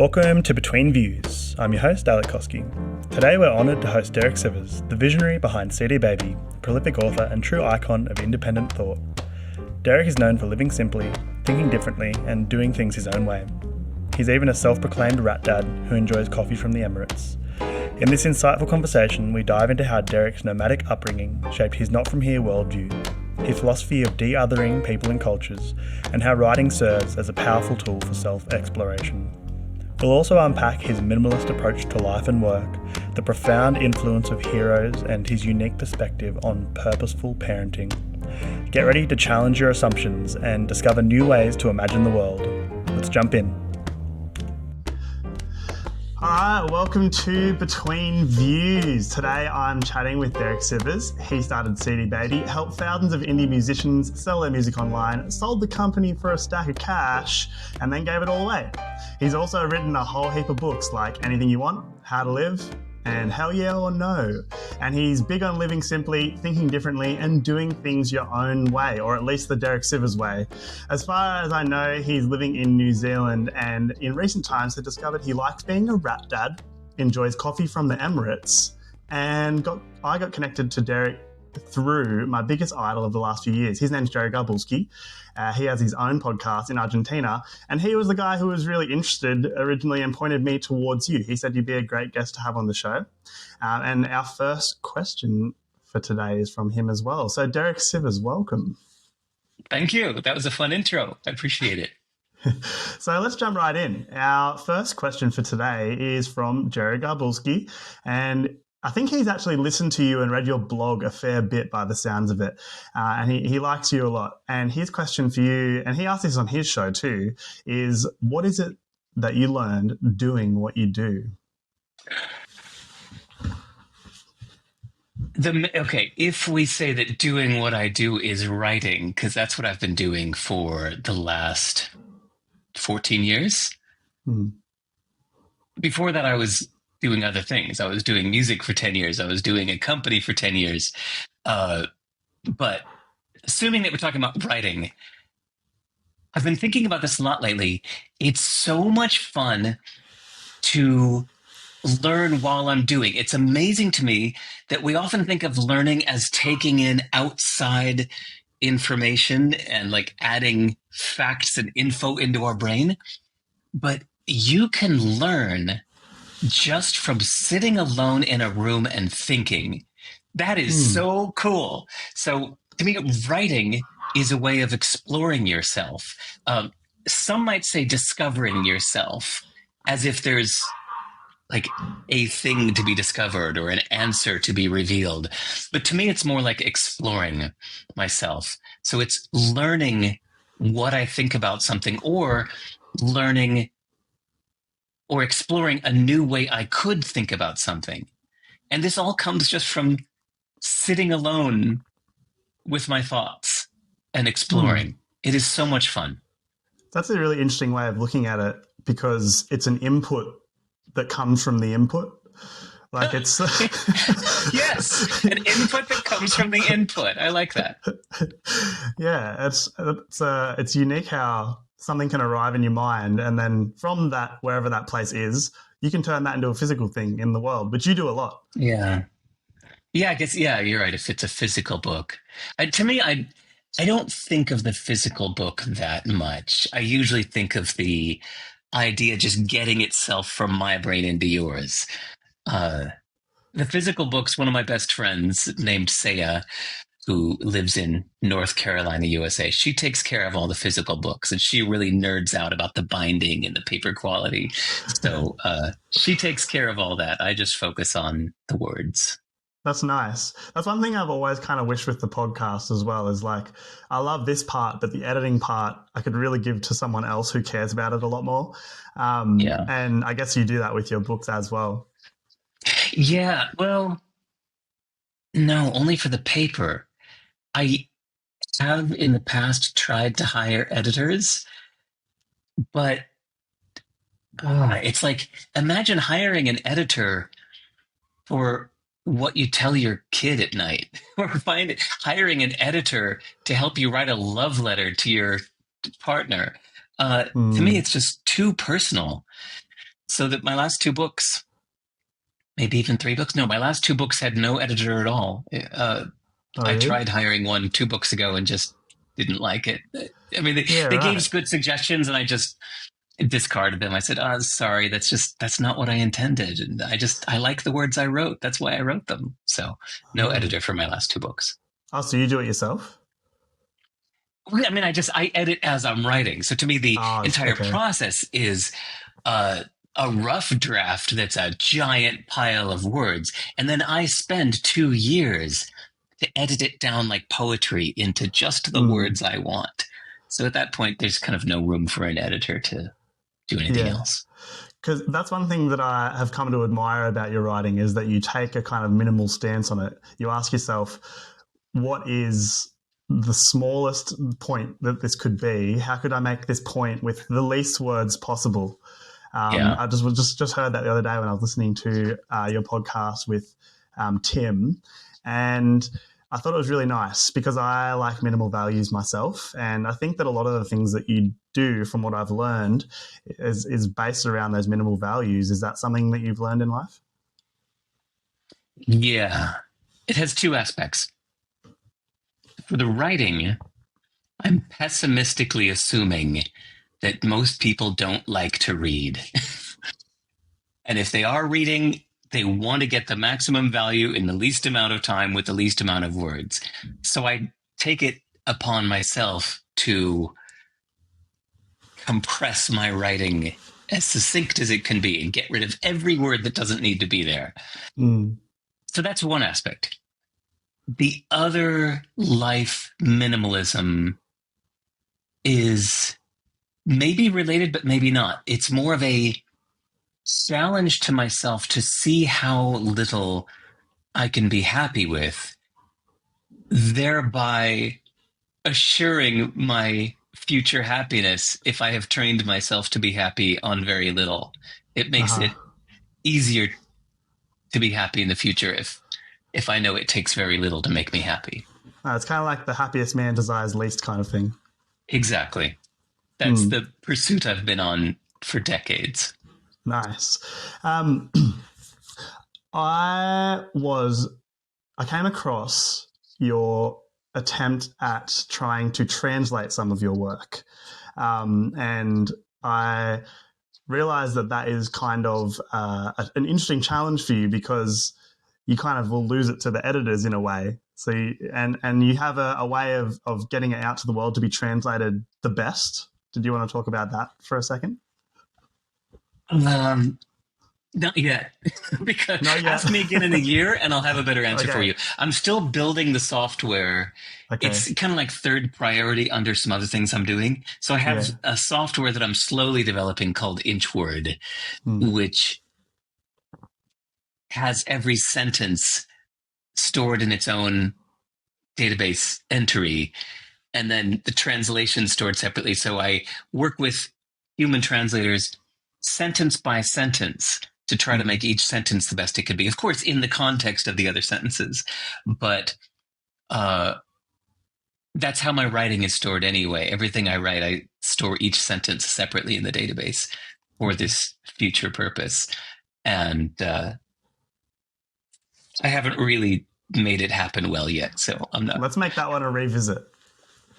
Welcome to Between Views. I'm your host, Alec Kosky. Today we're honoured to host Derek Sivers, the visionary behind CD Baby, prolific author and true icon of independent thought. Derek is known for living simply, thinking differently, and doing things his own way. He's even a self-proclaimed rat dad who enjoys coffee from the Emirates. In this insightful conversation, we dive into how Derek's nomadic upbringing shaped his not-from-here worldview, his philosophy of de-othering people and cultures, and how writing serves as a powerful tool for self-exploration. We'll also unpack his minimalist approach to life and work, the profound influence of heroes, and his unique perspective on purposeful parenting. Get ready to challenge your assumptions and discover new ways to imagine the world. Let's jump in. Alright, welcome to Between Views. Today I'm chatting with Derek Sivers. He started CD Baby, helped thousands of indie musicians sell their music online, sold the company for a stack of cash, and then gave it all away. He's also written a whole heap of books like Anything You Want, How to Live, and Hell Yeah or No. And he's big on living simply, thinking differently, and doing things your own way, or at least the Derek Sivers way. As far as I know, he's living in New Zealand, and in recent times has discovered he likes being a rat dad, enjoys coffee from the Emirates, and I got connected to Derek through my biggest idol of the last few years. His name's Derek Sivers. He has his own podcast in Argentina, and he was the guy who was really interested originally and pointed me towards you. He said you'd be a great guest to have on the show. And our first question for today is from him as well. So Derek Sivers, welcome. Thank you. That was a fun intro. I appreciate it. So let's jump right in. Our first question for today is from Derek Sivers, and I think he's actually listened to you and read your blog a fair bit by the sounds of it. And he likes you a lot. And his question for you, and he asked this on his show too, is what is it that you learned doing what you do? Okay, if we say that doing what I do is writing, because that's what I've been doing for the last 14 years. Before that, I was doing other things. I was doing music for 10 years. I was doing a company for 10 years. But assuming that we're talking about writing, I've been thinking about this a lot lately. It's so much fun to learn while I'm doing. It's amazing to me that we often think of learning as taking in outside information and like adding facts and info into our brain. But you can learn just from sitting alone in a room and thinking. That is so cool. So to me, writing is a way of exploring yourself. Some might say discovering yourself, as if there's like a thing to be discovered or an answer to be revealed. But to me, it's more like exploring myself. So it's learning what I think about something, or learning or exploring a new way I could think about something. And this all comes just from sitting alone with my thoughts and exploring. It is so much fun. That's a really interesting way of looking at it, because it's an input that comes from the input. Like it's yes, an input that comes from the input. I like that. Yeah, it's unique how something can arrive in your mind, and then from that, wherever that place is, you can turn that into a physical thing in the world, which you do a lot. Yeah, I guess, yeah, you're right. If it's a physical book, to me, I don't think of the physical book that much. I usually think of the idea just getting itself from my brain into yours. The physical book's one of my best friends named Saya, who lives in North Carolina, USA. She takes care of all the physical books, and she really nerds out about the binding and the paper quality. So she takes care of all that. I just focus on the words. That's nice. That's one thing I've always kind of wished with the podcast as well, is like, I love this part, but the editing part I could really give to someone else who cares about it a lot more. And I guess you do that with your books as well. Yeah, well, no, only for the paper. I have in the past tried to hire editors, but it's like, imagine hiring an editor for what you tell your kid at night, or hiring an editor to help you write a love letter to your partner. To me, it's just too personal. So that my last two books, maybe even three books, no, my last two books had no editor at all. Oh, I really? tried hiring one 2 books ago and just didn't like it. I mean, Yeah, they gave right. us good suggestions and I just discarded them. I said, "Oh, sorry, that's not what I intended." And I like the words I wrote. That's why I wrote them. So no Oh. editor for my last 2 books. Oh, so you do it yourself? I mean, I edit as I'm writing. So to me, the Oh, entire okay. process is uh, a rough draft that's a giant pile of words. And then I spend 2 years to edit it down like poetry into just the Mm, words I want. So at that point, there's kind of no room for an editor to do anything yeah. else. Because that's one thing that I have come to admire about your writing is that you take a kind of minimal stance on it. You ask yourself, what is the smallest point that this could be? How could I make this point with the least words possible? Yeah. I just heard that the other day when I was listening to your podcast with Tim, and I thought it was really nice because I like minimal values myself, and I think that a lot of the things that you do, from what I've learned, is based around those minimal values. Is that something that you've learned in life? Yeah. It has two aspects. For the writing, I'm pessimistically assuming that most people don't like to read. And if they are reading, they want to get the maximum value in the least amount of time with the least amount of words. So I take it upon myself to compress my writing as succinct as it can be and get rid of every word that doesn't need to be there. Mm. So that's one aspect. The other life minimalism is maybe related, but maybe not. It's more of a challenge to myself to see how little I can be happy with, thereby assuring my future happiness if I have trained myself to be happy on very little. It makes Uh-huh. it easier to be happy in the future if I know it takes very little to make me happy. It's kind of like the happiest man desires least kind of thing. Exactly. That's Mm. the pursuit I've been on for decades. Nice. Um, I was I came across your attempt at trying to translate some of your work, and I realized that that is kind of an interesting challenge for you because you kind of will lose it to the editors in a way. So and you have a way of getting it out to the world to be translated the best. Did you want to talk about that for a second? Um, Not yet, because Not yet. ask me again in a year and I'll have a better answer for Okay. you. I'm still building the software. Okay. It's kind of like third priority under some other things I'm doing. So I have Yeah. a software that I'm slowly developing called Inchword, Hmm. which has every sentence stored in its own database entry and then the translation stored separately. So I work with human translators sentence by sentence to try to Hmm. make each sentence the best it could be. Of course, in the context of the other sentences, but uh, that's how my writing is stored anyway. Everything I write, I store each sentence separately in the database for Okay. this future purpose. And I haven't really made it happen well yet, so I'm not. Let's make that one a revisit.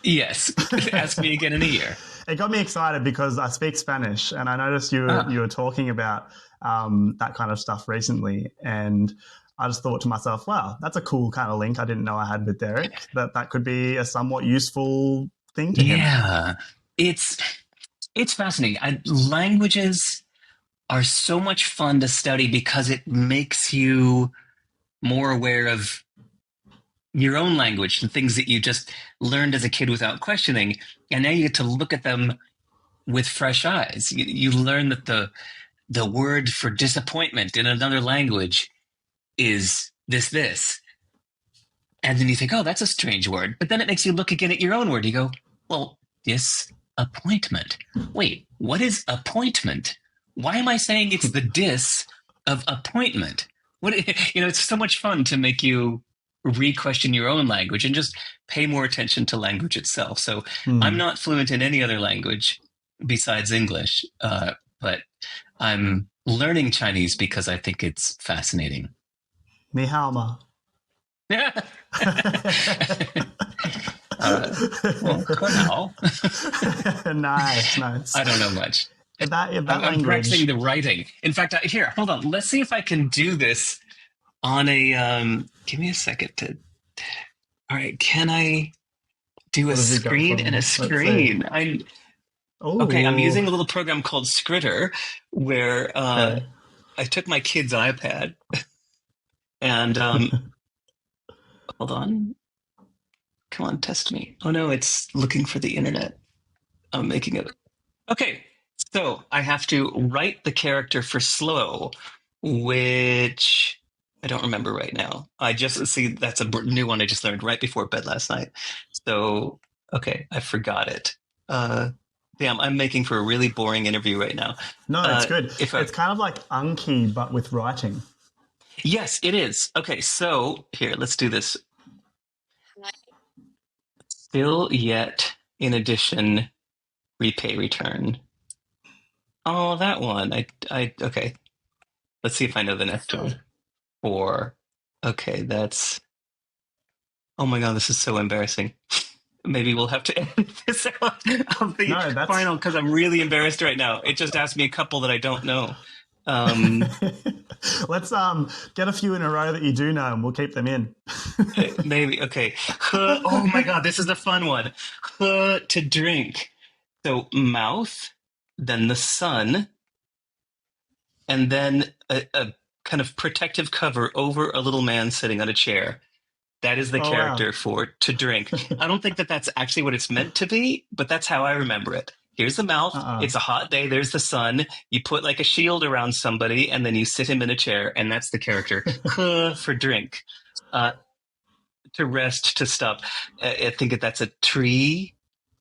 Yes, ask me again in a year. It got me excited because I speak Spanish, and I noticed you Ah, were talking about that kind of stuff recently, and I just thought to myself, "Wow, that's a cool kind of link I didn't know I had with Derek. That could be a somewhat useful thing to him." yeah, it's it's fascinating. Languages are so much fun to study because it makes you more aware of your own language and things that you just learned as a kid without questioning, and now you get to look at them with fresh eyes. You learn that the word for disappointment in another language is this. And then you think, oh, that's a strange word. But then it makes you look again at your own word. You go, well, disappointment. Wait, what is appointment? Why am I saying it's the dis of appointment? What it's so much fun to make you re-question your own language and just pay more attention to language itself. So I'm Hmm. not fluent in any other language besides English. but I'm learning Chinese because I think it's fascinating. Ni hao ma. Yeah. Well, now. Nice, nice. I don't know much. That I'm practicing language. the writing. In fact, here, hold on. Let's see if I can do this on a. Give me a second to. All right, can I do a What have you got for screen and a me? Let's see. screen? I Okay. I'm Oh, using a little program called Scritter, where okay. I took my kid's iPad and hold on. Come on, test me. Oh no, it's looking for the internet. I'm making it. Okay, so I have to write the character for slow, which I don't remember right now. I just see that's a new one I just learned right before bed last night. So, okay, I forgot it. Uh, Damn, I'm making for a really boring interview right now. No, it's good. If I, It's kind of like Anki, but with writing. yes, it is. Okay, so here, let's do this. Still yet, in addition, repay return. Oh, that one. Okay. Let's see if I know the next one. Four. Okay, that's. Oh my god, this is so embarrassing. Maybe we'll have to edit this out of the No, that's. final because I'm really embarrassed right now. It just asked me a couple that I don't know. Um, Let's get a few in a row that you do know, and we'll keep them in. Maybe okay. Oh my god, this is a fun one. To drink. So mouth, then the sun, and then a kind of protective cover over a little man sitting on a chair. That is the Oh wow. character for to drink. I don't think that that's actually what it's meant to be, but that's how I remember it. Here's the mouth. Uh-uh. It's a hot day. There's the sun. You put like a shield around somebody, and then you sit him in a chair, and that's the character for drink. Uh, to rest, to stop. I think that that's a tree.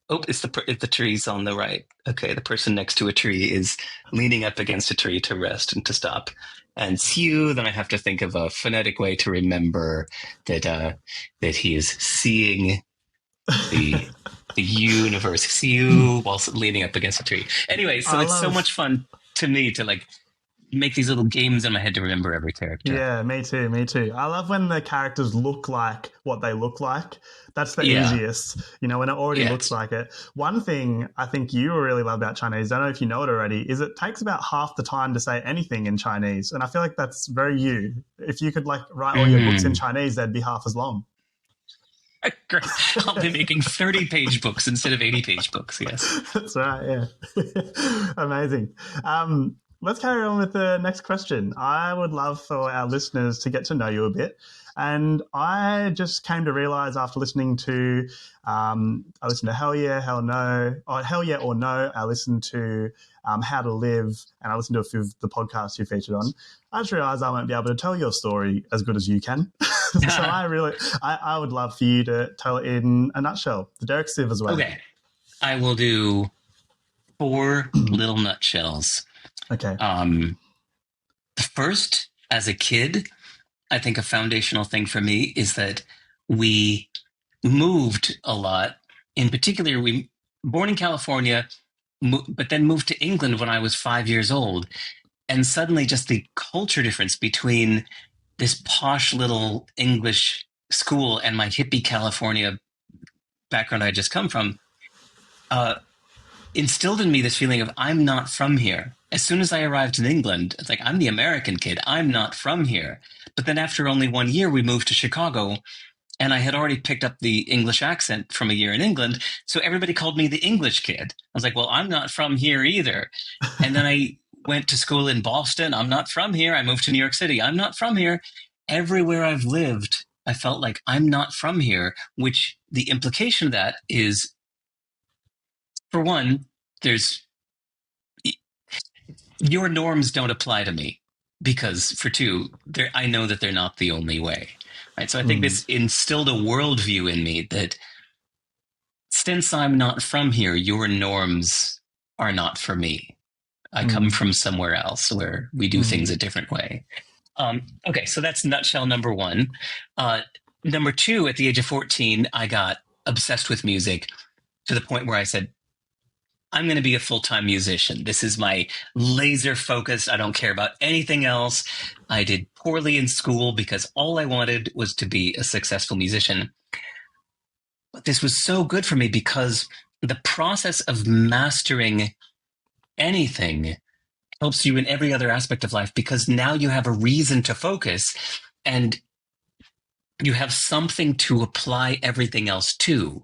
Oh, it's the tree's on the right. Okay, the person next to a tree is leaning up against a tree to rest and to stop. And Siu, then I have to think of a phonetic way to remember that he is seeing the the universe. Siu while leaning up against a tree. Anyway, so I it's so love. much fun to me to like make these little games in my head to remember every character. Yeah, me too, me too. I love when the characters look like what they look like. That's the Yeah, easiest, when it already yeah. looks like it. One thing I think you really love about Chinese, I don't know if you know it already, is it takes about half the time to say anything in Chinese. And I feel like that's very you. If you could like write all your books in Mm. Chinese, they'd be half as long. Great. I'll be making 30-page books instead of 80-page books. Yes. That's right, yeah. Amazing. Let's carry on with the next question. I would love for our listeners to get to know you a bit. And I just came to realize after listening to, I listened to Hell Yeah, Hell No, or Hell Yeah or No. I listened to How to Live, and I listened to a few of the podcasts you featured on. I just realized I won't be able to tell your story as good as you can. So I would love for you to tell it in a nutshell, the Derek Sivers way. Okay. I will do four little nutshells. Okay. The first, as a kid, I think a foundational thing for me is that we moved a lot. In particular, we born in California, but then moved to England when I was 5 years old. And suddenly, just the culture difference between this posh little English school and my hippie California background I just come from uh, instilled in me this feeling of I'm not from here. As soon as I arrived in England, it's like I'm the American kid. I'm not from here. But then after only 1 year, we moved to Chicago, and I had already picked up the English accent from a year in England. So everybody called me the English kid. I was like, well, I'm not from here either. And then I went to school in Boston. I'm not from here. I moved to New York City. I'm not from here. Everywhere I've lived, I felt like I'm not from here, which the implication of that is, for one, there's your norms don't apply to me because for two, I know that they're not the only way. Right. So I think Mm, this instilled a worldview in me that since I'm not from here, your norms are not for me. I come mm, from somewhere else where we do things mm. a different way. Okay, so that's nutshell number one. Number two, at the age of 14, I got obsessed with music to the point where I said, I'm going to be a full-time musician. This is my laser focus. I don't care about anything else. I did poorly in school because all I wanted was to be a successful musician. But this was so good for me because the process of mastering anything helps you in every other aspect of life, because now you have a reason to focus and you have something to apply everything else to.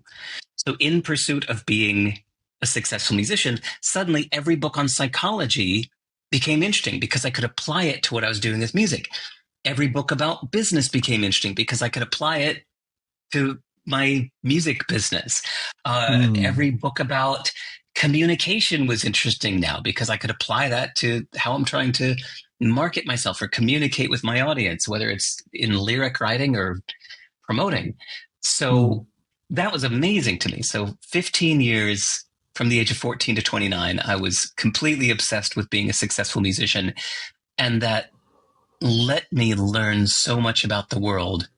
So in pursuit of being a successful musician, suddenly every book on psychology became interesting because I could apply it to what I was doing with music. Every book about business became interesting because I could apply it to my music business. Every book about communication was interesting now because I could apply that to how I'm trying to market myself or communicate with my audience, whether it's in lyric writing or promoting. So that was amazing to me. So 15 years from the age of 14 to 29, I was completely obsessed with being a successful musician. And that let me learn so much about the world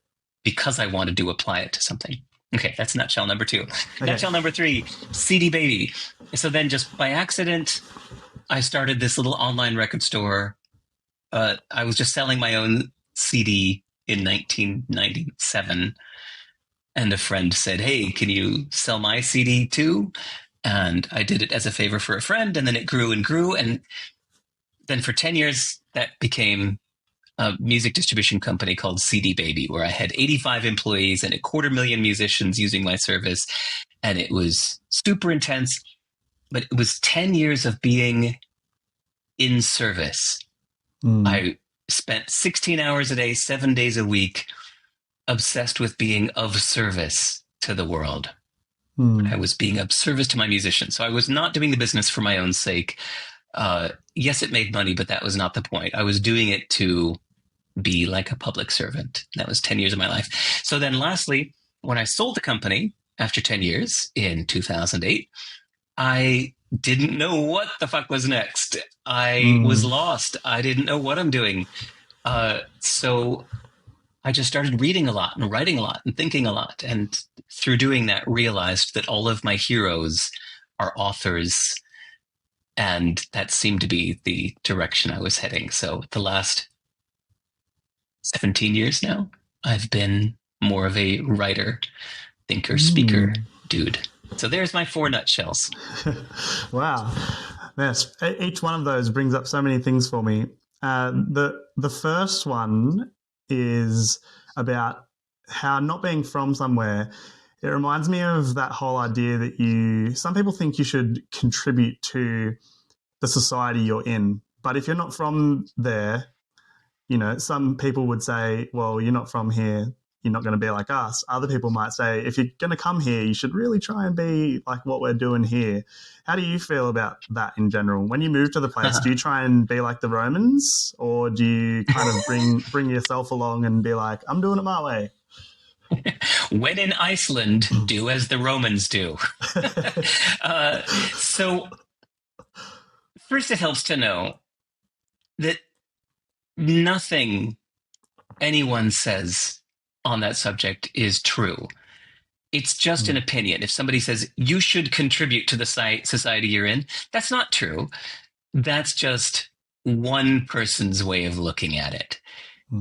because I wanted to apply it to something. Okay, that's nutshell number 2. Okay. Nutshell number 3, CD Baby. So then just by accident, I started this little online record store. I was just selling my own CD in 1997. And a friend said, hey, can you sell my CD too? And I did it as a favor for a friend. And then it grew and grew. And then for 10 years, that became a music distribution company called CD Baby, where I had 85 employees and 250,000 musicians using my service. And it was super intense, but it was 10 years of being in service. I spent 16 hours a day, 7 days a week, obsessed with being of service to the world. I was being of service to my musicians. So I was not doing the business for my own sake. Yes, it made money, but that was not the point. I was doing it to be like a public servant. That was 10 years of my life. So then lastly, when I sold the company after 10 years in 2008, I didn't know what the fuck was next. I was lost. I didn't know what I'm doing. So I just started reading a lot and writing a lot and thinking a lot. And through doing that, realized that all of my heroes are authors. And that seemed to be the direction I was heading. So the last 17 years now, I've been more of a writer, thinker, speaker dude. So there's my 4 nutshells. Wow. Yes. Each one of those brings up so many things for me. The first one is about how not being from somewhere, it reminds me of that whole idea that some people think you should contribute to the society you're in. But if you're not from there, some people would say, well, you're not from here, you're not going to be like us. Other people might say, if you're going to come here, you should really try and be like what we're doing here. How do you feel about that in general? When you move to the place, do you try and be like the Romans, or do you kind of bring yourself along and be like, I'm doing it my way? When in Iceland, do as the Romans do. So first, it helps to know that nothing anyone says on that subject is true. It's just an opinion. If somebody says you should contribute to the society you're in, that's not true. That's just one person's way of looking at it.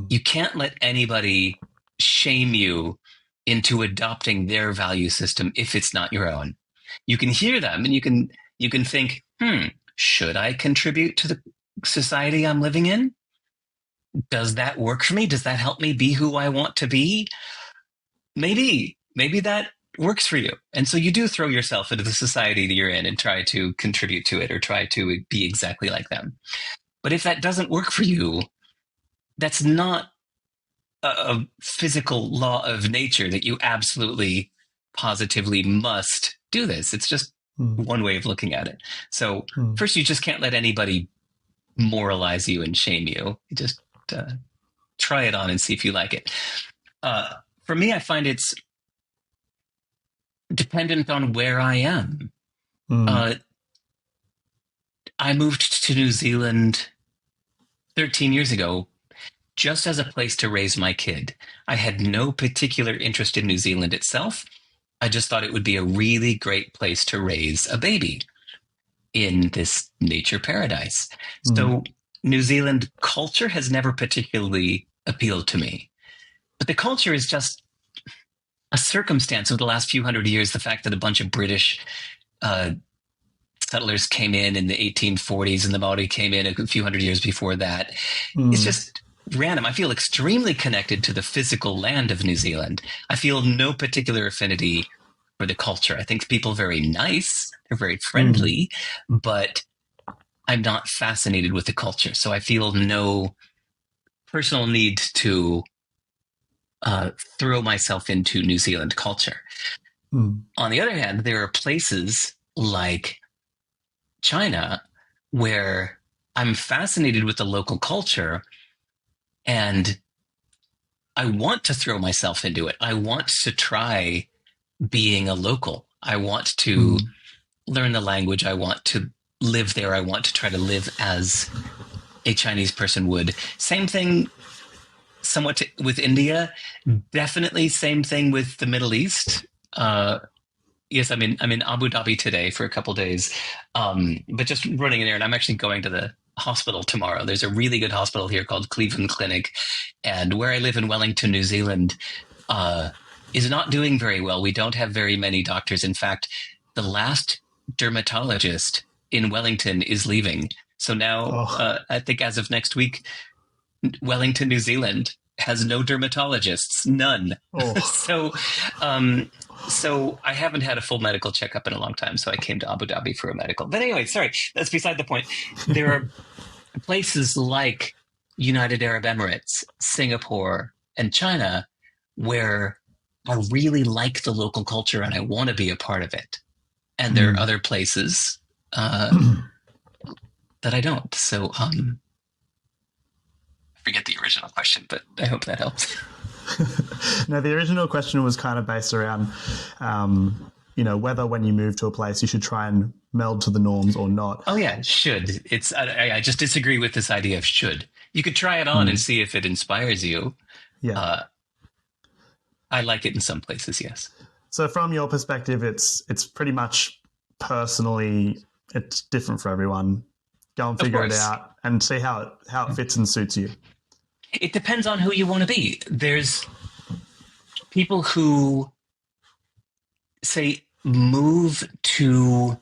You can't let anybody shame you into adopting their value system if it's not your own. You can hear them and you can think, should I contribute to the society I'm living in? Does that work for me? Does that help me be who I want to be? Maybe that works for you. And so you do throw yourself into the society that you're in and try to contribute to it or try to be exactly like them. But if that doesn't work for you, that's not a physical law of nature that you absolutely positively must do this. It's just one way of looking at it. So first, you just can't let anybody moralize you and shame you. You just try it on and see if you like it. For me, I find it's dependent on where I am. I moved to New Zealand 13 years ago just as a place to raise my kid. I had no particular interest in New Zealand itself. I just thought it would be a really great place to raise a baby. in this nature paradise. Mm. So New Zealand culture has never particularly appealed to me. But the culture is just a circumstance of the last few hundred years. The fact that a bunch of British uh, settlers came in the 1840s and the Maori came in a few hundred years before that. It's Mm. just random. I feel extremely connected to the physical land of New Zealand. I feel no particular affinity for the culture. I think people are very nice, they're very Mm. friendly, but I'm not fascinated with the culture. So I feel no personal need to throw myself into New Zealand culture. Mm. On the other hand, there are places like China where I'm fascinated with the local culture and I want to throw myself into it. I want to try being a local. I want to Mm. learn the language. I want to live there. I want to try to live as a Chinese person would. Same thing somewhat with India. Definitely same thing with the Middle East. Yes, I'm in Abu Dhabi today for a couple days, but just running in there, and I'm actually going to the hospital tomorrow. There's a really good hospital here called Cleveland Clinic, and where I live in Wellington, New Zealand, uh, is not doing very well. We don't have very many doctors. In fact, the last dermatologist in Wellington is leaving. So now, Oh. I think as of next week, Wellington, New Zealand has no dermatologists, none. Oh. so, um, so I haven't had a full medical checkup in a long time. So I came to Abu Dhabi for a medical. But anyway, sorry, that's beside the point. There are places like United Arab Emirates, Singapore, and China where I really like the local culture and I want to be a part of it. And there are Mm. other places that I don't. So forget the original question, but I hope that helps. Now, the original question was kind of based around, whether when you move to a place you should try and meld to the norms or not. Oh yeah, should. I just disagree with this idea of should. You could try it on and Mm. see if it inspires you. Yeah. Uh, I like it in some places, yes. So, from your perspective, it's pretty much personally, it's different for everyone. Go and Of figure it course. out and see how it fits and suits you. It depends on who you want to be. There's people who say move to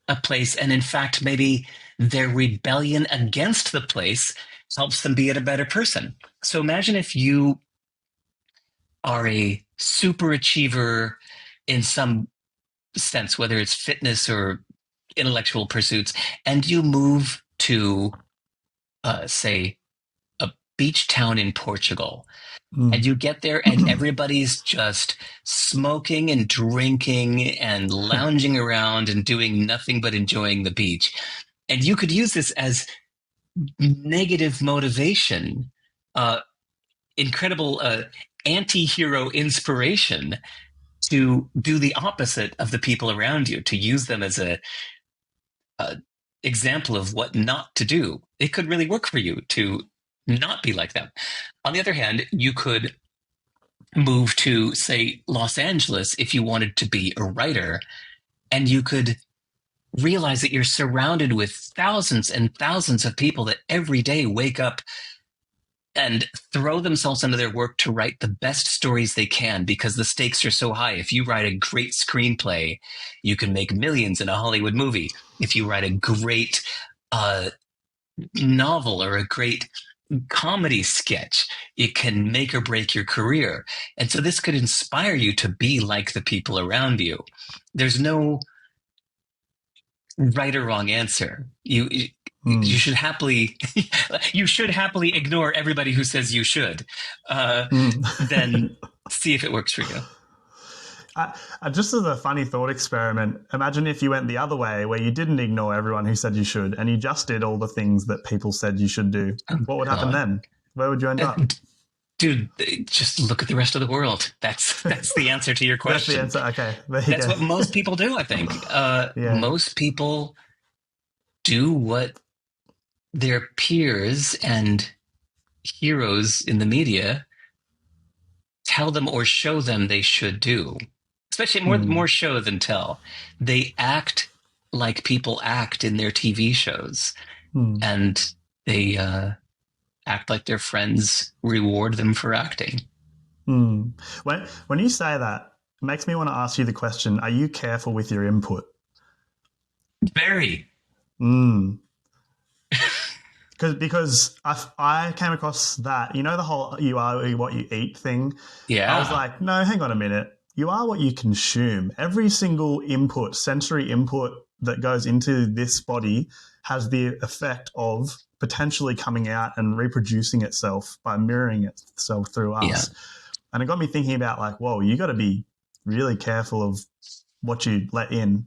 a place and in fact maybe their rebellion against the place helps them be a better person. So imagine if you are a super achiever in some sense, whether it's fitness or intellectual pursuits, and you move to, say, a beach town in Portugal, and Mm. you get there and everybody's just smoking and drinking and lounging around and doing nothing but enjoying the beach. And you could use this as negative motivation, uh, incredible anti hero inspiration to do the opposite of the people around you, to use them as a example of what not to do. It could really work for you to not be like them. On the other hand, you could move to, say, Los Angeles if you wanted to be a writer, and you could realize that you're surrounded with thousands and thousands of people that every day wake up and throw themselves into their work to write the best stories they can because the stakes are so high. If you write a great screenplay, you can make millions in a Hollywood movie. If you write a great uh, novel or a great comedy sketch, it can make or break your career. And so this could inspire you to be like the people around you. There's no right or wrong answer. You Mm. should happily you should happily ignore everybody who says you should. Mm. Then see if it works for you. Just as a funny thought experiment, imagine if you went the other way, where you didn't ignore everyone who said you should, and you just did all the things that people said you should do. Oh What would happen God, then? Where would you end up? dude, just look at the rest of the world. That's the answer to your That's the question. answer. Okay, there you That's go. what most people do. I think Yeah. most people do what their peers and heroes in the media tell them or show them they should do. Especially more Mm. show than tell. They act like people act in their TV shows, Hmm. and they act like their friends reward them for acting. Hmm. When you say that, it makes me want to ask you the question: are you careful with your input? Very. Hmm. Because I came across that, you know, the whole "you are what you eat" thing. I was Yeah. like, no, hang on a minute. You are what you consume. Every single input, sensory input that goes into this body has the effect of potentially coming out and reproducing itself by mirroring itself through Yeah. us. And it got me thinking about like, whoa, you got to be really careful of what you let in.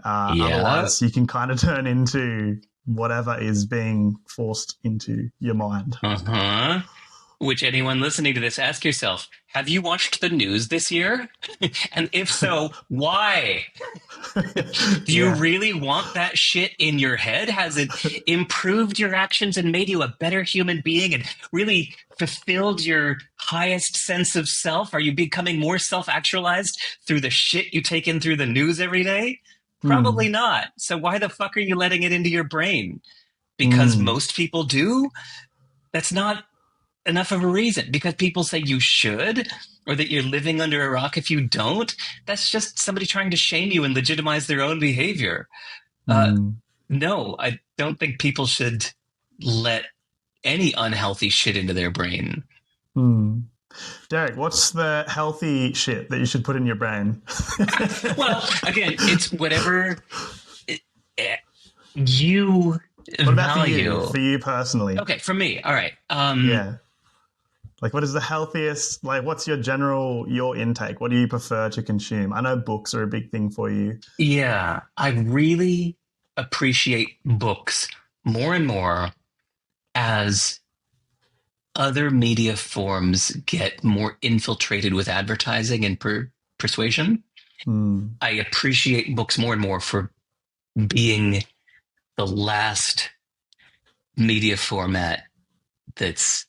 Yeah. Otherwise, you can kind of turn into whatever is being forced into your mind. Uh-huh. Which anyone listening to this, ask yourself, have you watched the news this year? And if so, why? Do you Yeah. really want that shit in your head? Has it improved your actions and made you a better human being and really fulfilled your highest sense of self? Are you becoming more self-actualized through the shit you take in through the news every day? Probably Mm, not. So why the fuck are you letting it into your brain? Because mm, most people do? That's not enough of a reason. Because people say you should, or that you're living under a rock if you don't. That's just somebody trying to shame you and legitimize their own behavior. Uh, mm, no, I don't think people should let any unhealthy shit into their brain. mm. Derek, what's the healthy shit that you should put in your brain? Well, again, it's whatever you What about for you? value. For you personally? Okay, for me, all right. Yeah. Like, what is the healthiest? Like, what's your intake? What do you prefer to consume? I know books are a big thing for you. Yeah, I really appreciate books more and more as other media forms get more infiltrated with advertising and persuasion. Mm, I appreciate books more and more for being the last media format that's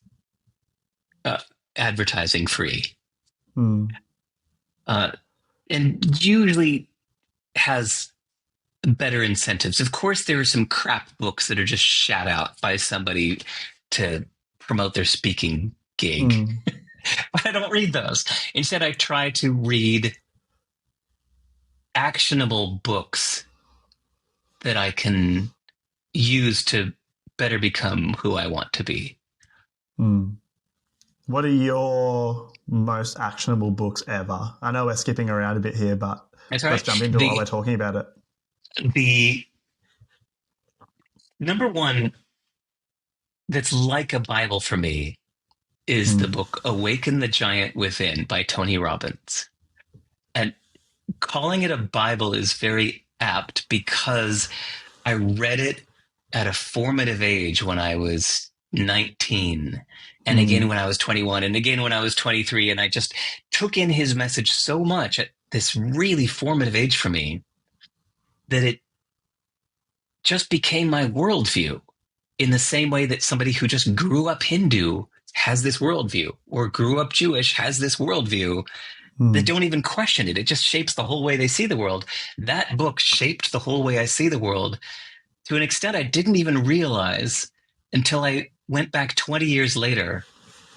uh, advertising free, mm, uh, and usually has better incentives. Of course, there are some crap books that are just shat out by somebody to promote their speaking gig, mm, but I don't read those. Instead, I try to read actionable books that I can use to better become who I want to be. mm. What are your most actionable books ever? I know we're skipping around a bit here, but That's all let's right. jump into it while we're talking about it. The number one that's like a Bible for me is the Mm, book Awaken the Giant Within by Tony Robbins. And calling it a Bible is very apt because I read it at a formative age when I was 19, and again mm, when I was 21, and again when I was 23. And I just took in his message so much at this really formative age for me that it just became my worldview, in the same way that somebody who just grew up Hindu has this worldview, or grew up Jewish has this worldview, that mm, don't even question it. It just shapes the whole way they see the world. That book shaped the whole way I see the world to an extent I didn't even realize until I went back 20 years later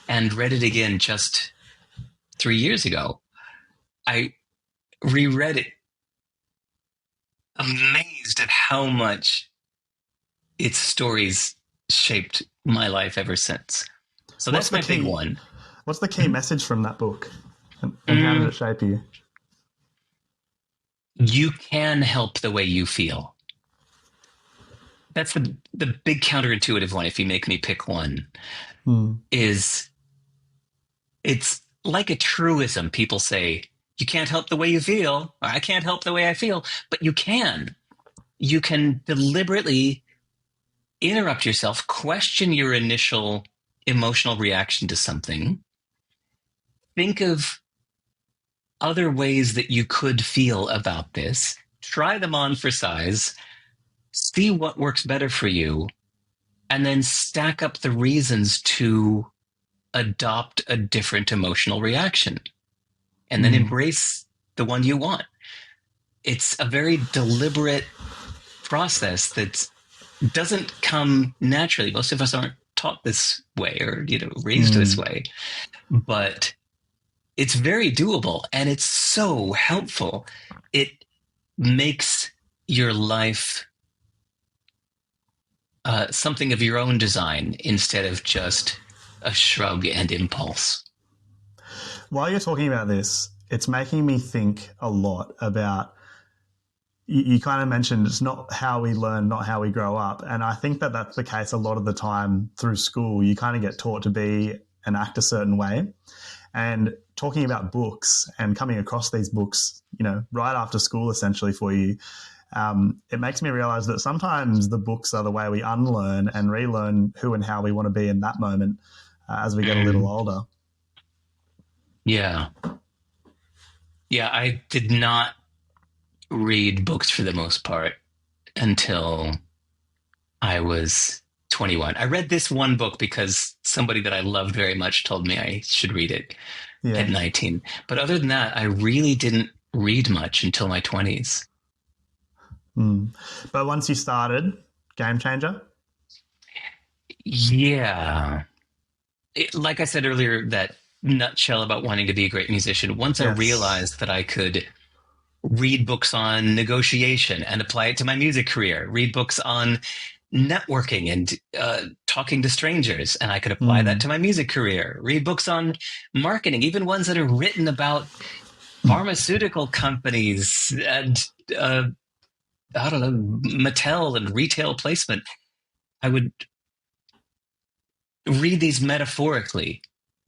and read it again just 3 years ago. I reread it amazed at how much its stories shaped my life ever since. So What's that's the my big key? one. What's the key message from that book, and how did Mm, it shape you? you can help the way you feel. That's the big counterintuitive one. If you make me pick one, Mm, is it's like a truism. People say you can't help the way you feel. Or, I can't help the way I feel, but you can. You can deliberately interrupt yourself, question your initial emotional reaction to something, think of other ways that you could feel about this, try them on for size, see what works better for you, and then stack up the reasons to adopt a different emotional reaction, and then mm, embrace the one you want. It's a very deliberate process that doesn't come naturally. Most of us aren't taught this way or, raised this Mm. way, but it's very doable and it's so helpful. It makes your life something of your own design instead of just a shrug and impulse. While you're talking about this, it's making me think a lot about. You kind of mentioned it's not how we learn, not how we grow up. And I think that that's the case a lot of the time through school. You kind of get taught to be and act a certain way. And talking about books and coming across these books, right after school essentially for you, it makes me realize that sometimes the books are the way we unlearn and relearn who and how we want to be in that moment as we get a little older. Yeah. Yeah, I did not read books for the most part until I was 21. I read this one book because somebody that I loved very much told me I should read it at Yeah. 19. But other than that, I really didn't read much until my 20s. Mm. But once you started, game changer? Yeah. Like I said earlier, that nutshell about wanting to be a great musician, once I Yes. realized that I could read books on negotiation and apply it to my music career, read books on networking and talking to strangers, and I could apply that Mm. to my music career, read books on marketing, even ones that are written about pharmaceutical companies and, I don't know, Mattel and retail placement. I would read these metaphorically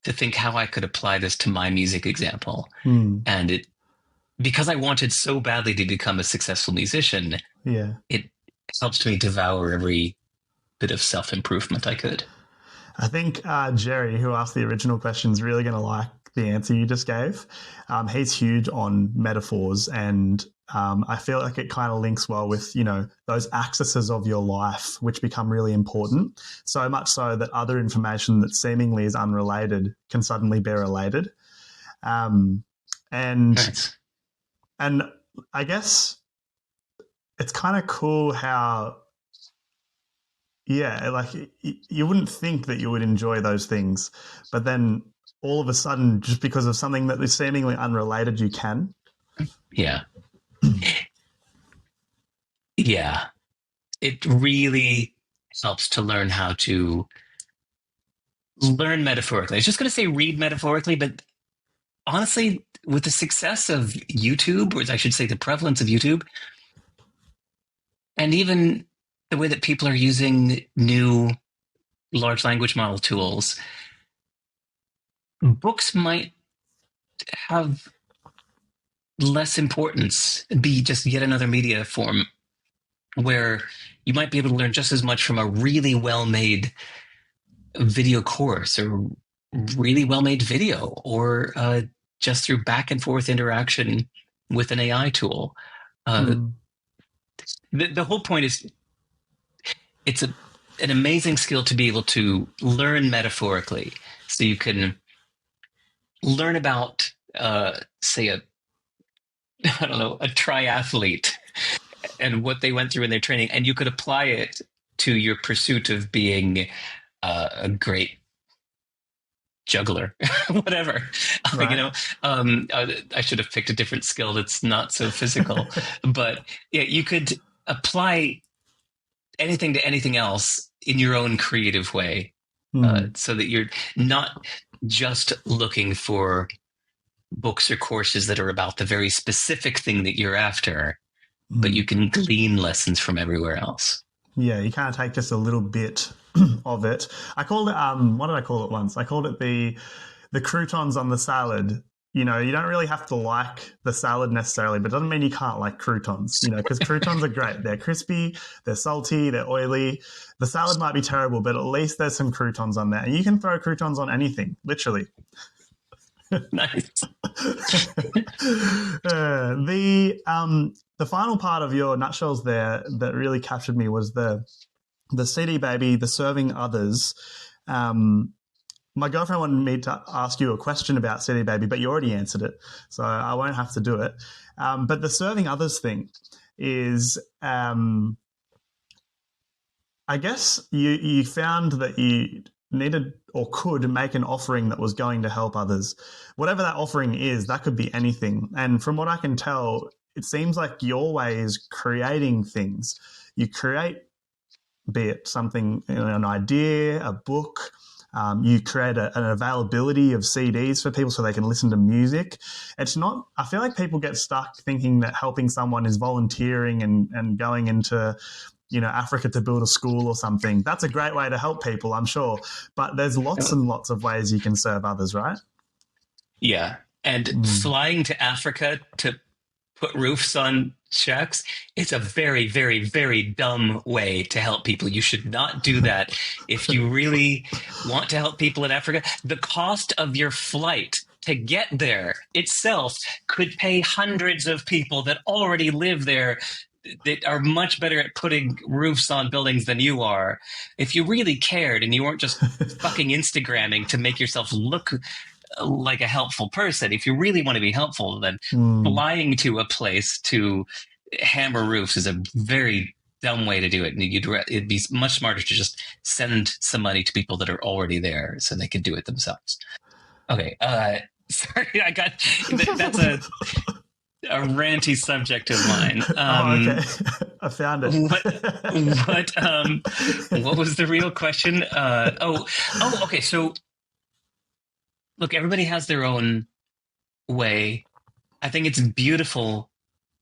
to think how I could apply this to my music example. Mm. And because I wanted so badly to become a successful musician, Yeah. it helped me devour every bit of self-improvement I could. I think Jerry, who asked the original question, is really going to like the answer you just gave. He's huge on metaphors, and I feel like it kind of links well with, those axes of your life, which become really important. So much so that other information that seemingly is unrelated can suddenly be related. Um, and Nice. and I guess it's kind of cool how, yeah, like you wouldn't think that you would enjoy those things, but then all of a sudden, just because of something that is seemingly unrelated, you can. Yeah. Yeah. It really helps to learn how to learn metaphorically. I was just going to say read metaphorically, but honestly, with the success of YouTube, or I should say the prevalence of YouTube, and even the way that people are using new large language model tools, books might have less importance, be just yet another media form where you might be able to learn just as much from a really well made video course or really well made video or just through back and forth interaction with an AI tool. Uh, Hmm. the whole point is it's an amazing skill to be able to learn metaphorically. So you can learn about, say, I don't know, a triathlete and what they went through in their training, and you could apply it to your pursuit of being a great juggler, whatever. Right. I should have picked a different skill that's not so physical, but yeah, you could apply anything to anything else in your own creative way, Hmm. so that you're not just looking for books or courses that are about the very specific thing that you're after, but Hmm. you can glean lessons from everywhere else. Yeah, you kind of take just a little bit of it. I called it. What did I call it once? I called it the croutons on the salad. You don't really have to like the salad necessarily, but it doesn't mean you can't like croutons, because croutons are great. They're crispy, they're salty, they're oily. The salad might be terrible, but at least there's some croutons on there. And you can throw croutons on anything, literally. Nice. The final part of your nutshells there that really captured me was the CD baby, the serving others. Um, my girlfriend wanted me to ask you a question about CD baby, but you already answered it, so I won't have to do it. But the serving others thing is I guess you found that you needed or could make an offering that was going to help others. Whatever that offering is, that could be anything. And from what I can tell, it seems like your way is creating things. You create, be it something, an idea, a book. You create an availability of CDs for people so they can listen to music. It's not, I feel like people get stuck thinking that helping someone is volunteering and going into, Africa to build a school or something. That's a great way to help people, I'm sure. But there's lots and lots of ways you can serve others, right? Yeah. And Mm. flying to Africa to put roofs on shacks, it's a very, very, very dumb way to help people. You should not do that. If you really want to help people in Africa, the cost of your flight to get there itself could pay hundreds of people that already live there that are much better at putting roofs on buildings than you are. If you really cared and you weren't just fucking Instagramming to make yourself look like a helpful person, if you really want to be helpful, then Mm. flying to a place to hammer roofs is a very dumb way to do it. And it'd be much smarter to just send some money to people that are already there so they could do it themselves. Okay. Sorry, that's a ranty subject of mine. Oh, okay. I found it. What was the real question? Okay. So look, everybody has their own way. I think it's beautiful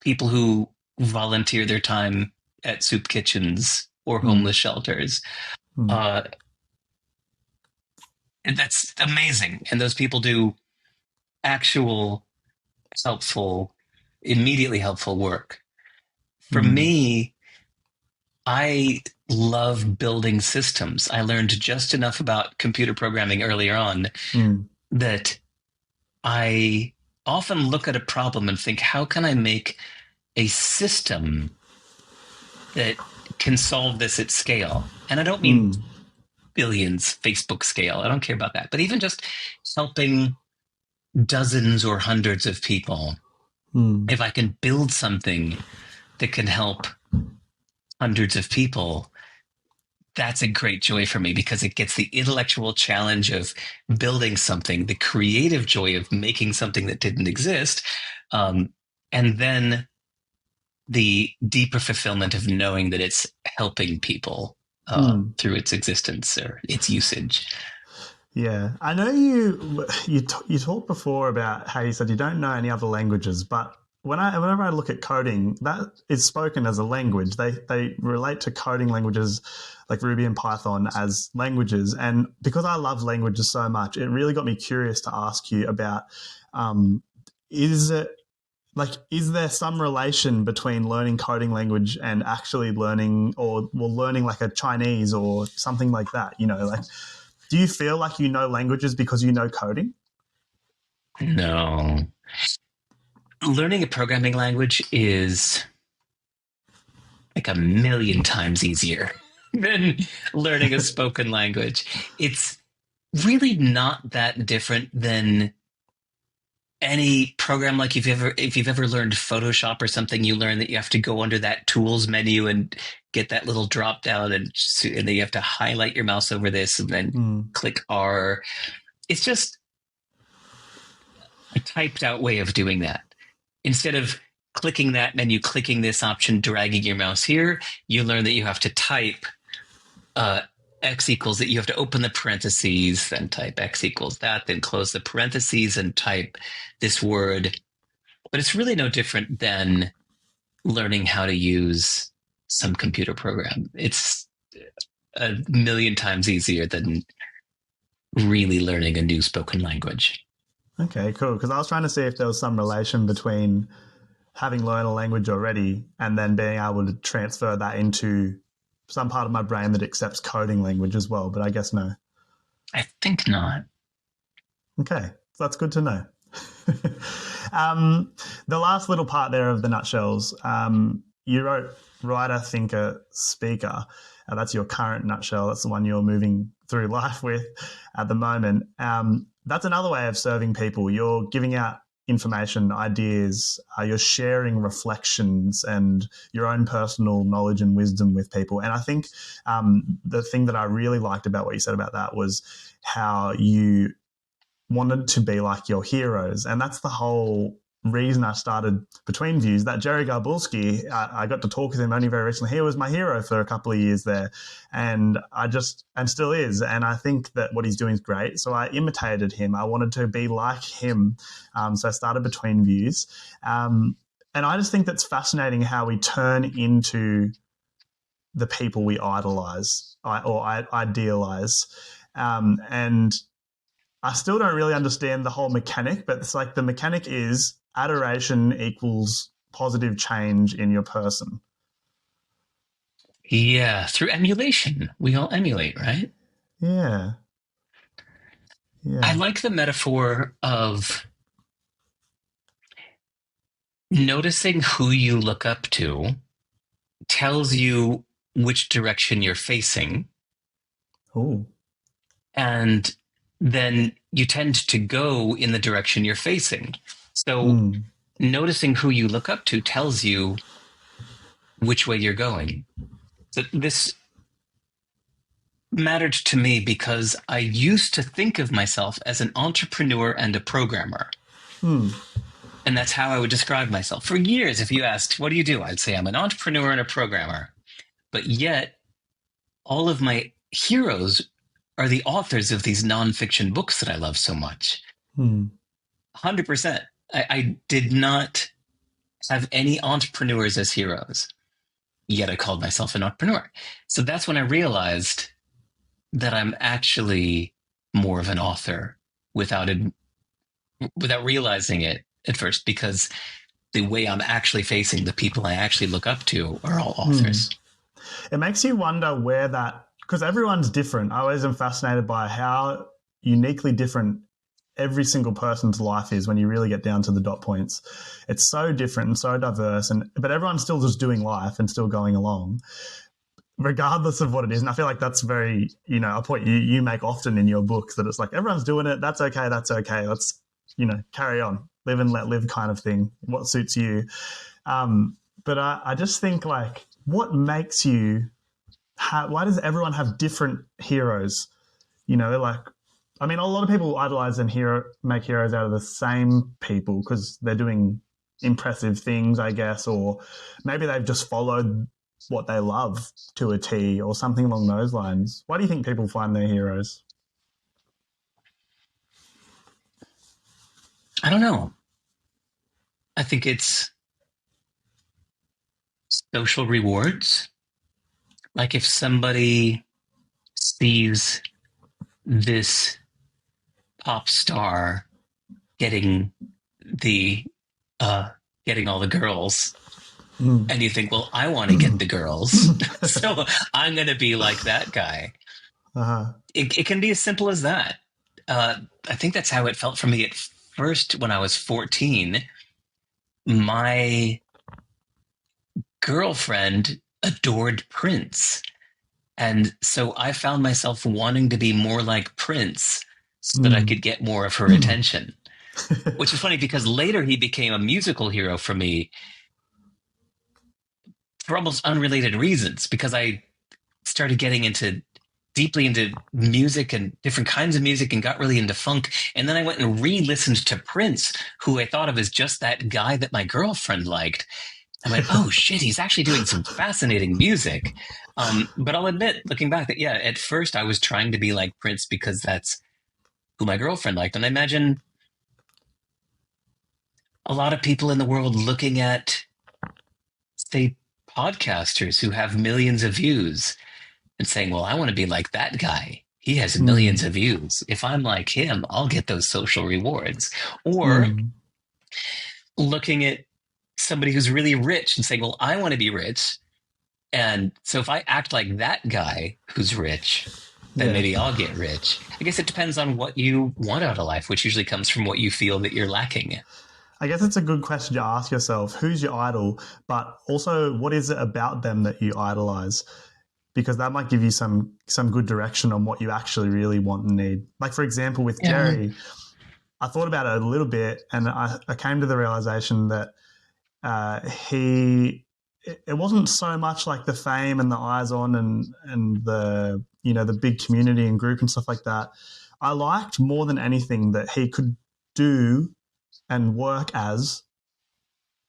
people who volunteer their time at soup kitchens or Mm. homeless shelters. Mm. Uh, and that's amazing. And those people do actual helpful, immediately helpful work. For Mm. me, I love building systems. I learned just enough about computer programming earlier on Mm. that I often look at a problem and think, how can I make a system that can solve this at scale? And I don't mean Mm. billions, Facebook scale. I don't care about that. But even just helping dozens or hundreds of people, Mm. if I can build something that can help hundreds of people, that's a great joy for me because it gets the intellectual challenge of building something, the creative joy of making something that didn't exist, and then the deeper fulfillment of knowing that it's helping people Mm. through its existence or its usage. Yeah, I know you talked before about how you said you don't know any other languages, but whenever I look at coding, that is spoken as a language. They relate to coding languages like Ruby and Python as languages, and because I love languages so much, it really got me curious to ask you about is it like is there some relation between learning coding language and actually learning or well learning like a Chinese or something like that? Like do you feel like you know languages because you know coding? No. Learning a programming language is like a million times easier than learning a spoken language. It's really not that different than any program. Like if you've ever learned Photoshop or something, you learn that you have to go under that tools menu and get that little drop down, and then you have to highlight your mouse over this and then Mm. click R. It's just a typed out way of doing that. Instead of clicking that menu, clicking this option, dragging your mouse here, you learn that you have to type uh, x equals that. You have to open the parentheses, then type x equals that, then close the parentheses and type this word. But it's really no different than learning how to use some computer program. It's a million times easier than really learning a new spoken language. Okay, cool. Because I was trying to see if there was some relation between having learned a language already and then being able to transfer that into some part of my brain that accepts coding language as well. But I guess no. I think not. Okay, so that's good to know. um, the last little part there of the nutshells, you wrote writer, thinker, speaker. That's your current nutshell. That's the one you're moving through life with at the moment. That's another way of serving people. You're giving out information, ideas. You're sharing reflections and your own personal knowledge and wisdom with people. And I think the thing that I really liked about what you said about that was how you wanted to be like your heroes. And that's the whole reason I started Between Views. That Jerry Garbulski, I got to talk with him only very recently. He was my hero for a couple of years there, and still is. And I think that what he's doing is great. So I imitated him. I wanted to be like him. So I started Between Views. And I just think that's fascinating how we turn into the people we idolize or idealize. And I still don't really understand the whole mechanic, but it's like the mechanic is adoration equals positive change in your person. Yeah, through emulation. We all emulate, right? Yeah. I like the metaphor of noticing who you look up to tells you which direction you're facing. Ooh. And then you tend to go in the direction you're facing. So noticing who you look up to tells you which way you're going. So this mattered to me because I used to think of myself as an entrepreneur and a programmer. And that's how I would describe myself. For years, if you asked, what do you do? I'd say I'm an entrepreneur and a programmer. But yet, all of my heroes are the authors of these nonfiction books that I love so much. 100%. I did not have any entrepreneurs as heroes, yet I called myself an entrepreneur. So that's when I realized that I'm actually more of an author without realizing it at first, because the way I'm actually facing the people I actually look up to are all authors. It makes you wonder where that, because everyone's different. I always am fascinated by how uniquely different every single person's life is when you really get down to the dot points. It's so different and so diverse, but everyone's still just doing life and still going along, regardless of what it is. And I feel like that's very, a point you make often in your books, that it's like everyone's doing it. That's okay. Let's, carry on, live and let live kind of thing. What suits you. But I just think, like, what makes you, why does everyone have different heroes? A lot of people idolize and make heroes out of the same people because they're doing impressive things, I guess, or maybe they've just followed what they love to a T or something along those lines. Why do you think people find their heroes? I don't know. I think it's social rewards. Like if somebody sees this pop star getting all the girls, and you think, well, I want to get the girls, so I'm going to be like that guy. It can be as simple as that. I think that's how it felt for me at first when I was 14. My girlfriend adored Prince. And so I found myself wanting to be more like Prince so that I could get more of her attention, which is funny because later he became a musical hero for me for almost unrelated reasons, because I started getting deeply into music and different kinds of music and got really into funk. And then I went and re-listened to Prince, who I thought of as just that guy that my girlfriend liked. I went, oh shit, he's actually doing some fascinating music. But I'll admit, looking back, that at first I was trying to be like Prince because that's who my girlfriend liked. And I imagine a lot of people in the world looking at, say, podcasters who have millions of views and saying, well, I want to be like that guy. He has millions of views. If I'm like him, I'll get those social rewards. Or looking at somebody who's really rich and saying, well, I want to be rich. And so if I act like that guy who's rich, then maybe I'll get rich. I guess it depends on what you want out of life, which usually comes from what you feel that you're lacking. I guess it's a good question to ask yourself. Who's your idol? But also, what is it about them that you idolize? Because that might give you some good direction on what you actually really want and need. Like, for example, with Jerry, I thought about it a little bit, and I came to the realization that he it wasn't so much like the fame and the eyes on and the the big community and group and stuff like that. I liked more than anything that he could do and work as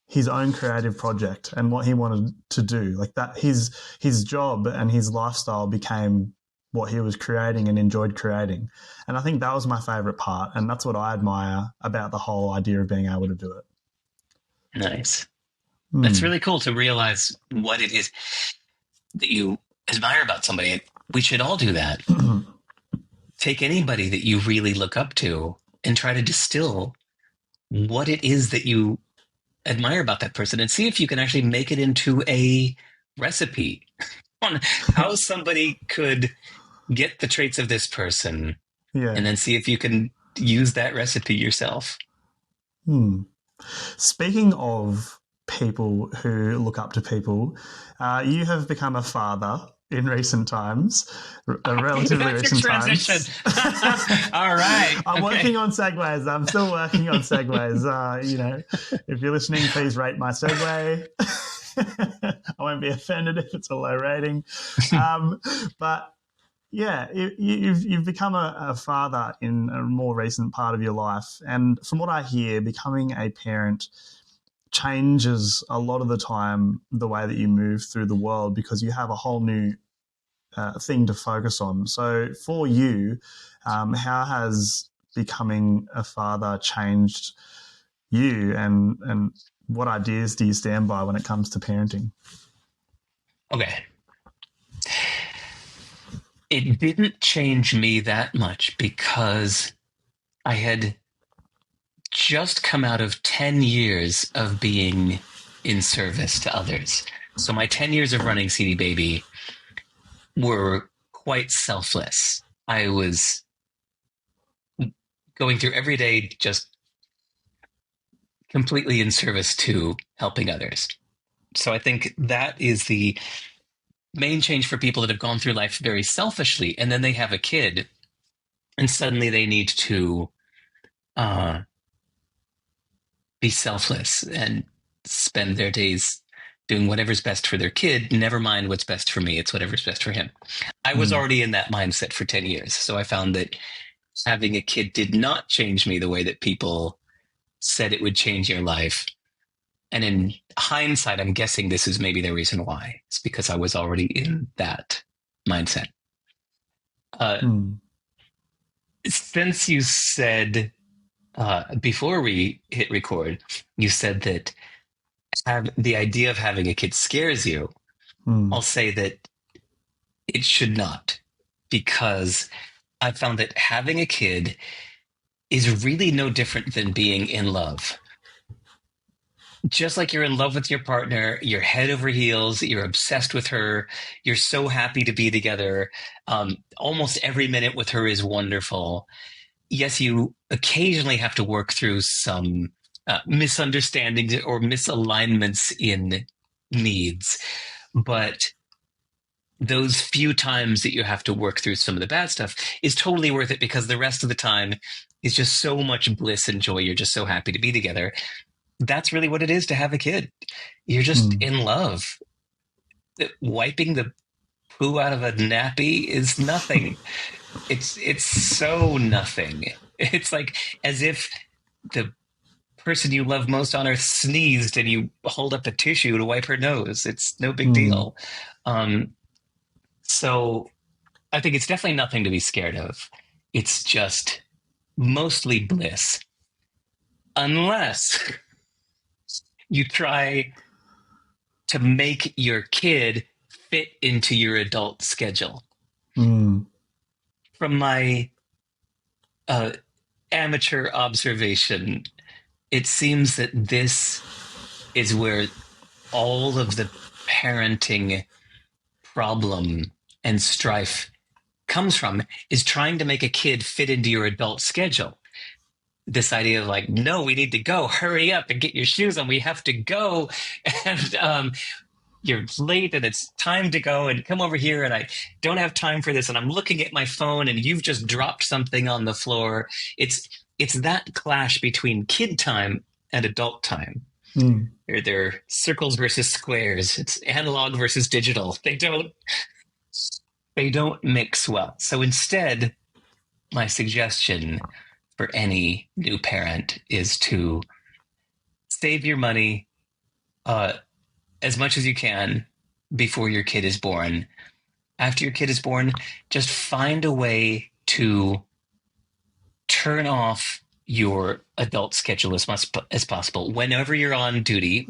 his own creative project and what he wanted to do. Like that, his job and his lifestyle became what he was creating and enjoyed creating. And I think that was my favorite part, and that's what I admire about the whole idea of being able to do it. Nice. That's really cool to realize what it is that you admire about somebody. We should all do that. Take anybody that you really look up to and try to distill what it is that you admire about that person and see if you can actually make it into a recipe on how somebody could get the traits of this person, and then see if you can use that recipe yourself. Speaking of people who look up to people, you have become a father in recent times, relatively recent times. All right. I'm working on segues. I'm still working on segues. If you're listening, please rate my segue. I won't be offended if it's a low rating. But yeah, you've become a father in a more recent part of your life. And from what I hear, becoming a parent changes a lot of the time the way that you move through the world, because you have a whole new thing to focus on. So for you, how has becoming a father changed you, and what ideas do you stand by when it comes to parenting? Okay. It didn't change me that much because I had just come out of 10 years of being in service to others. So my 10 years of running CD Baby were quite selfless. I was going through every day just completely in service to helping others. So I think that is the main change for people that have gone through life very selfishly, and then they have a kid, and suddenly they need to be selfless and spend their days doing whatever's best for their kid. Never mind what's best for me. It's whatever's best for him. I was already in that mindset for 10 years. So I found that having a kid did not change me the way that people said it would change your life. And in hindsight, I'm guessing this is maybe the reason why. It's because I was already in that mindset. Since you said, before we hit record, you said that the idea of having a kid scares you. I'll say that it should not, because I found that having a kid is really no different than being in love. Just like you're in love with your partner, you're head over heels, you're obsessed with her, you're so happy to be together. Almost every minute with her is wonderful. Yes, you occasionally have to work through some misunderstandings or misalignments in needs, but those few times that you have to work through some of the bad stuff is totally worth it, because the rest of the time is just so much bliss and joy. You're just so happy to be together. That's really what it is to have a kid. You're just in love. Wiping the poo out of a nappy is nothing. It's so nothing. It's like as if the person you love most on earth sneezed and you hold up a tissue to wipe her nose. It's no big deal. So I think it's definitely nothing to be scared of. It's just mostly bliss. Unless you try to make your kid fit into your adult schedule. From my amateur observation, it seems that this is where all of the parenting problem and strife comes from, is trying to make a kid fit into your adult schedule. This idea of like, no, we need to go, hurry up and get your shoes on. We have to go. And you're late and it's time to go, and come over here, and I don't have time for this. And I'm looking at my phone and you've just dropped something on the floor. It's it's that clash between kid time and adult time. Mm. They're circles versus squares. It's analog versus digital. They don't mix well. So instead, my suggestion for any new parent is to save your money uh, as much as you can before your kid is born. After your kid is born, just find a way to turn off your adult schedule as much as possible whenever you're on duty,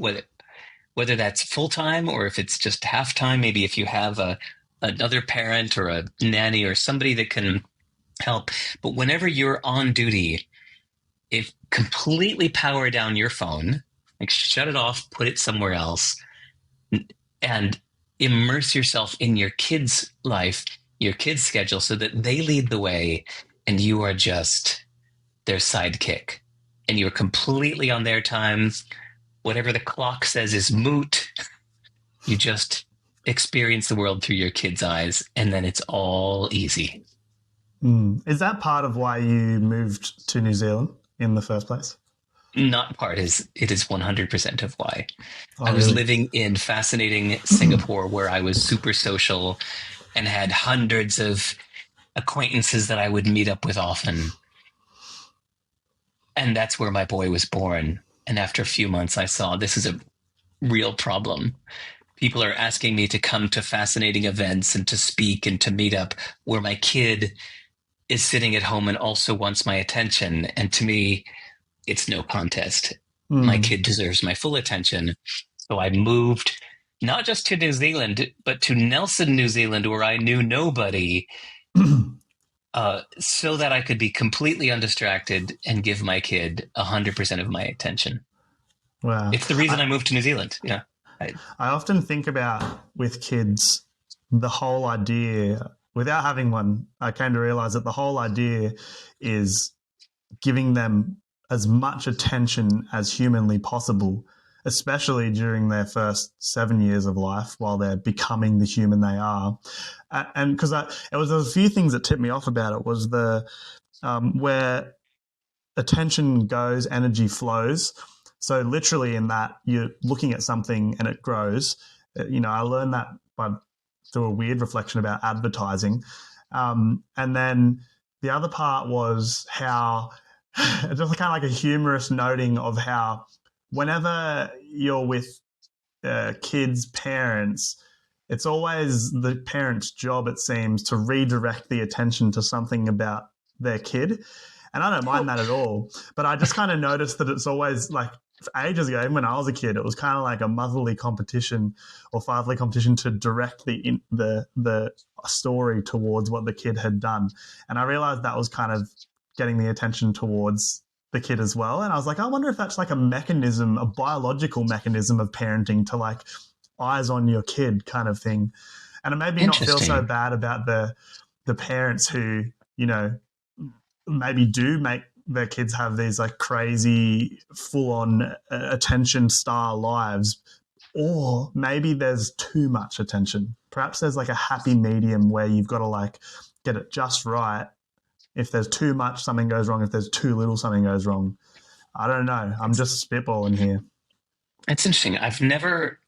whether that's full time or if it's just half time. Maybe if you have another parent or a nanny or somebody that can help. But whenever you're on duty, if completely power down your phone, like shut it off, put it somewhere else, and immerse yourself in your kids' life, your kids' schedule, so that they lead the way and you are just their sidekick. And you're completely on their time. Whatever the clock says is moot. You just experience the world through your kids' eyes, and then it's all easy. Mm. Is that part of why you moved to New Zealand in the first place? Not part is it is 100% of why. Oh, I was really? living in fascinating Singapore where I was super social and had hundreds of acquaintances that I would meet up with often. And that's where my boy was born. And after a few months, I saw this is a real problem. People are asking me to come to fascinating events and to speak and to meet up where my kid is sitting at home and also wants my attention. And to me, it's no contest. My Mm. kid deserves my full attention. So I moved not just to New Zealand, but to Nelson, New Zealand, where I knew nobody, so that I could be completely undistracted and give my kid 100% of my attention. Wow. It's the reason I moved to New Zealand. Yeah. I often think about with kids the whole idea, without having one, I came to realize that the whole idea is giving them as much attention as humanly possible, especially during their first 7 years of life while they're becoming the human they are. And because there was a few things that tipped me off about it was the where attention goes, energy flows. So literally in that, you're looking at something and it grows. I learned that through a weird reflection about advertising. And then the other part was how just kind of like a humorous noting of how whenever you're with kids' parents, it's always the parent's job, it seems, to redirect the attention to something about their kid. And I don't mind that at all. But I just kind of noticed that it's always like ages ago, even when I was a kid, it was kind of like a motherly competition or fatherly competition to direct the story towards what the kid had done. And I realized that was kind of getting the attention towards the kid as well. And I was like, I wonder if that's like a mechanism, a biological mechanism of parenting to like eyes on your kid kind of thing. And it made me not feel so Interesting. bad about the parents who, maybe do make their kids have these like crazy full on attention star lives, or maybe there's too much attention. Perhaps there's like a happy medium where you've got to like get it just right. If there's too much, something goes wrong. If there's too little, something goes wrong. I don't know. I'm just spitballing here. It's interesting. I've never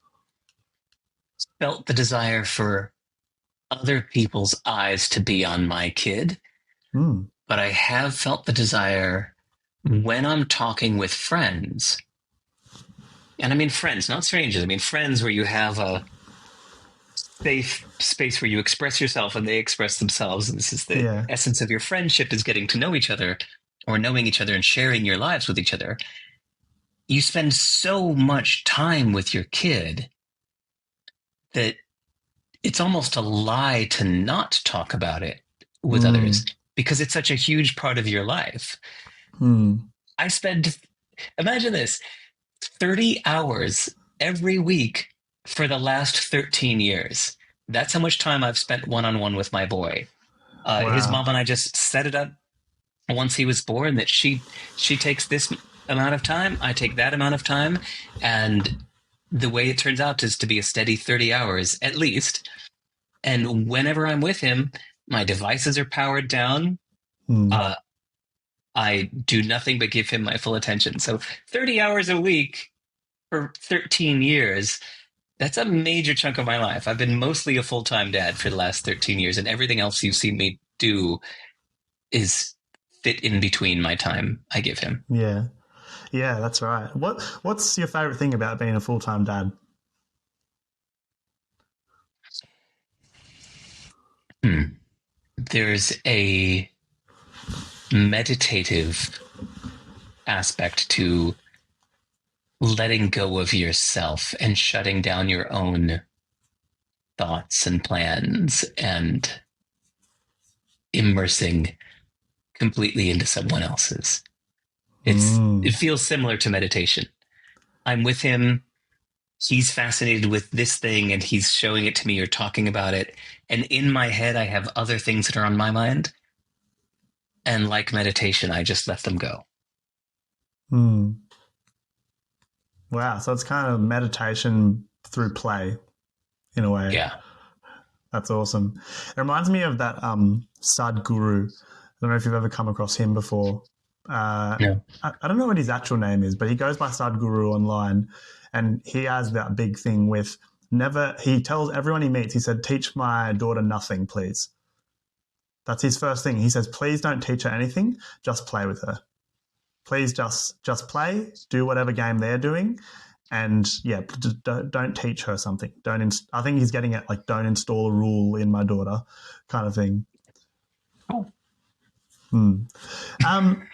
felt the desire for other people's eyes to be on my kid, Mm. but I have felt the desire when I'm talking with friends. And I mean friends, not strangers. I mean friends where you have a safe space where you express yourself and they express themselves. And this is the Yeah. essence of your friendship, is getting to know each other or knowing each other and sharing your lives with each other. You spend so much time with your kid that it's almost a lie to not talk about it with others Mm. because it's such a huge part of your life. Mm. I spend, imagine this, 30 hours every week for the last 13 years. That's how much time I've spent one-on-one with my boy. His Wow. mom and I just set it up once he was born that she takes this amount of time, I take that amount of time, and the way it turns out is to be a steady 30 hours at least. And whenever I'm with him, my devices are powered down. Mm. Uh, I do nothing but give him my full attention. So 30 hours a week for 13 years, that's a major chunk of my life. I've been mostly a full-time dad for the last 13 years, and everything else you've seen me do is fit in between my time I give him. Yeah. Yeah, that's right. What's your favorite thing about being a full-time dad? Hmm. There's a meditative aspect to letting go of yourself and shutting down your own thoughts and plans and immersing completely into someone else's. It Mm, feels similar to meditation. I'm with him, he's fascinated with this thing and he's showing it to me or talking about it, and in my head I have other things that are on my mind, and like meditation I just let them go. mm. Wow. So it's kind of meditation through play in a way. Yeah. That's awesome. It reminds me of that Sadhguru. I don't know if you've ever come across him before. No. I don't know what his actual name is, but he goes by Sadhguru online, and he has that big thing with never. He tells everyone he meets, he said, "Teach my daughter nothing, please." That's his first thing. He says, "Please don't teach her anything. Just play with her. Please just play. Do whatever game they're doing." And yeah, don't teach her something. I think he's getting it like, don't install a rule in my daughter, kind of thing. Oh. Hmm. Um,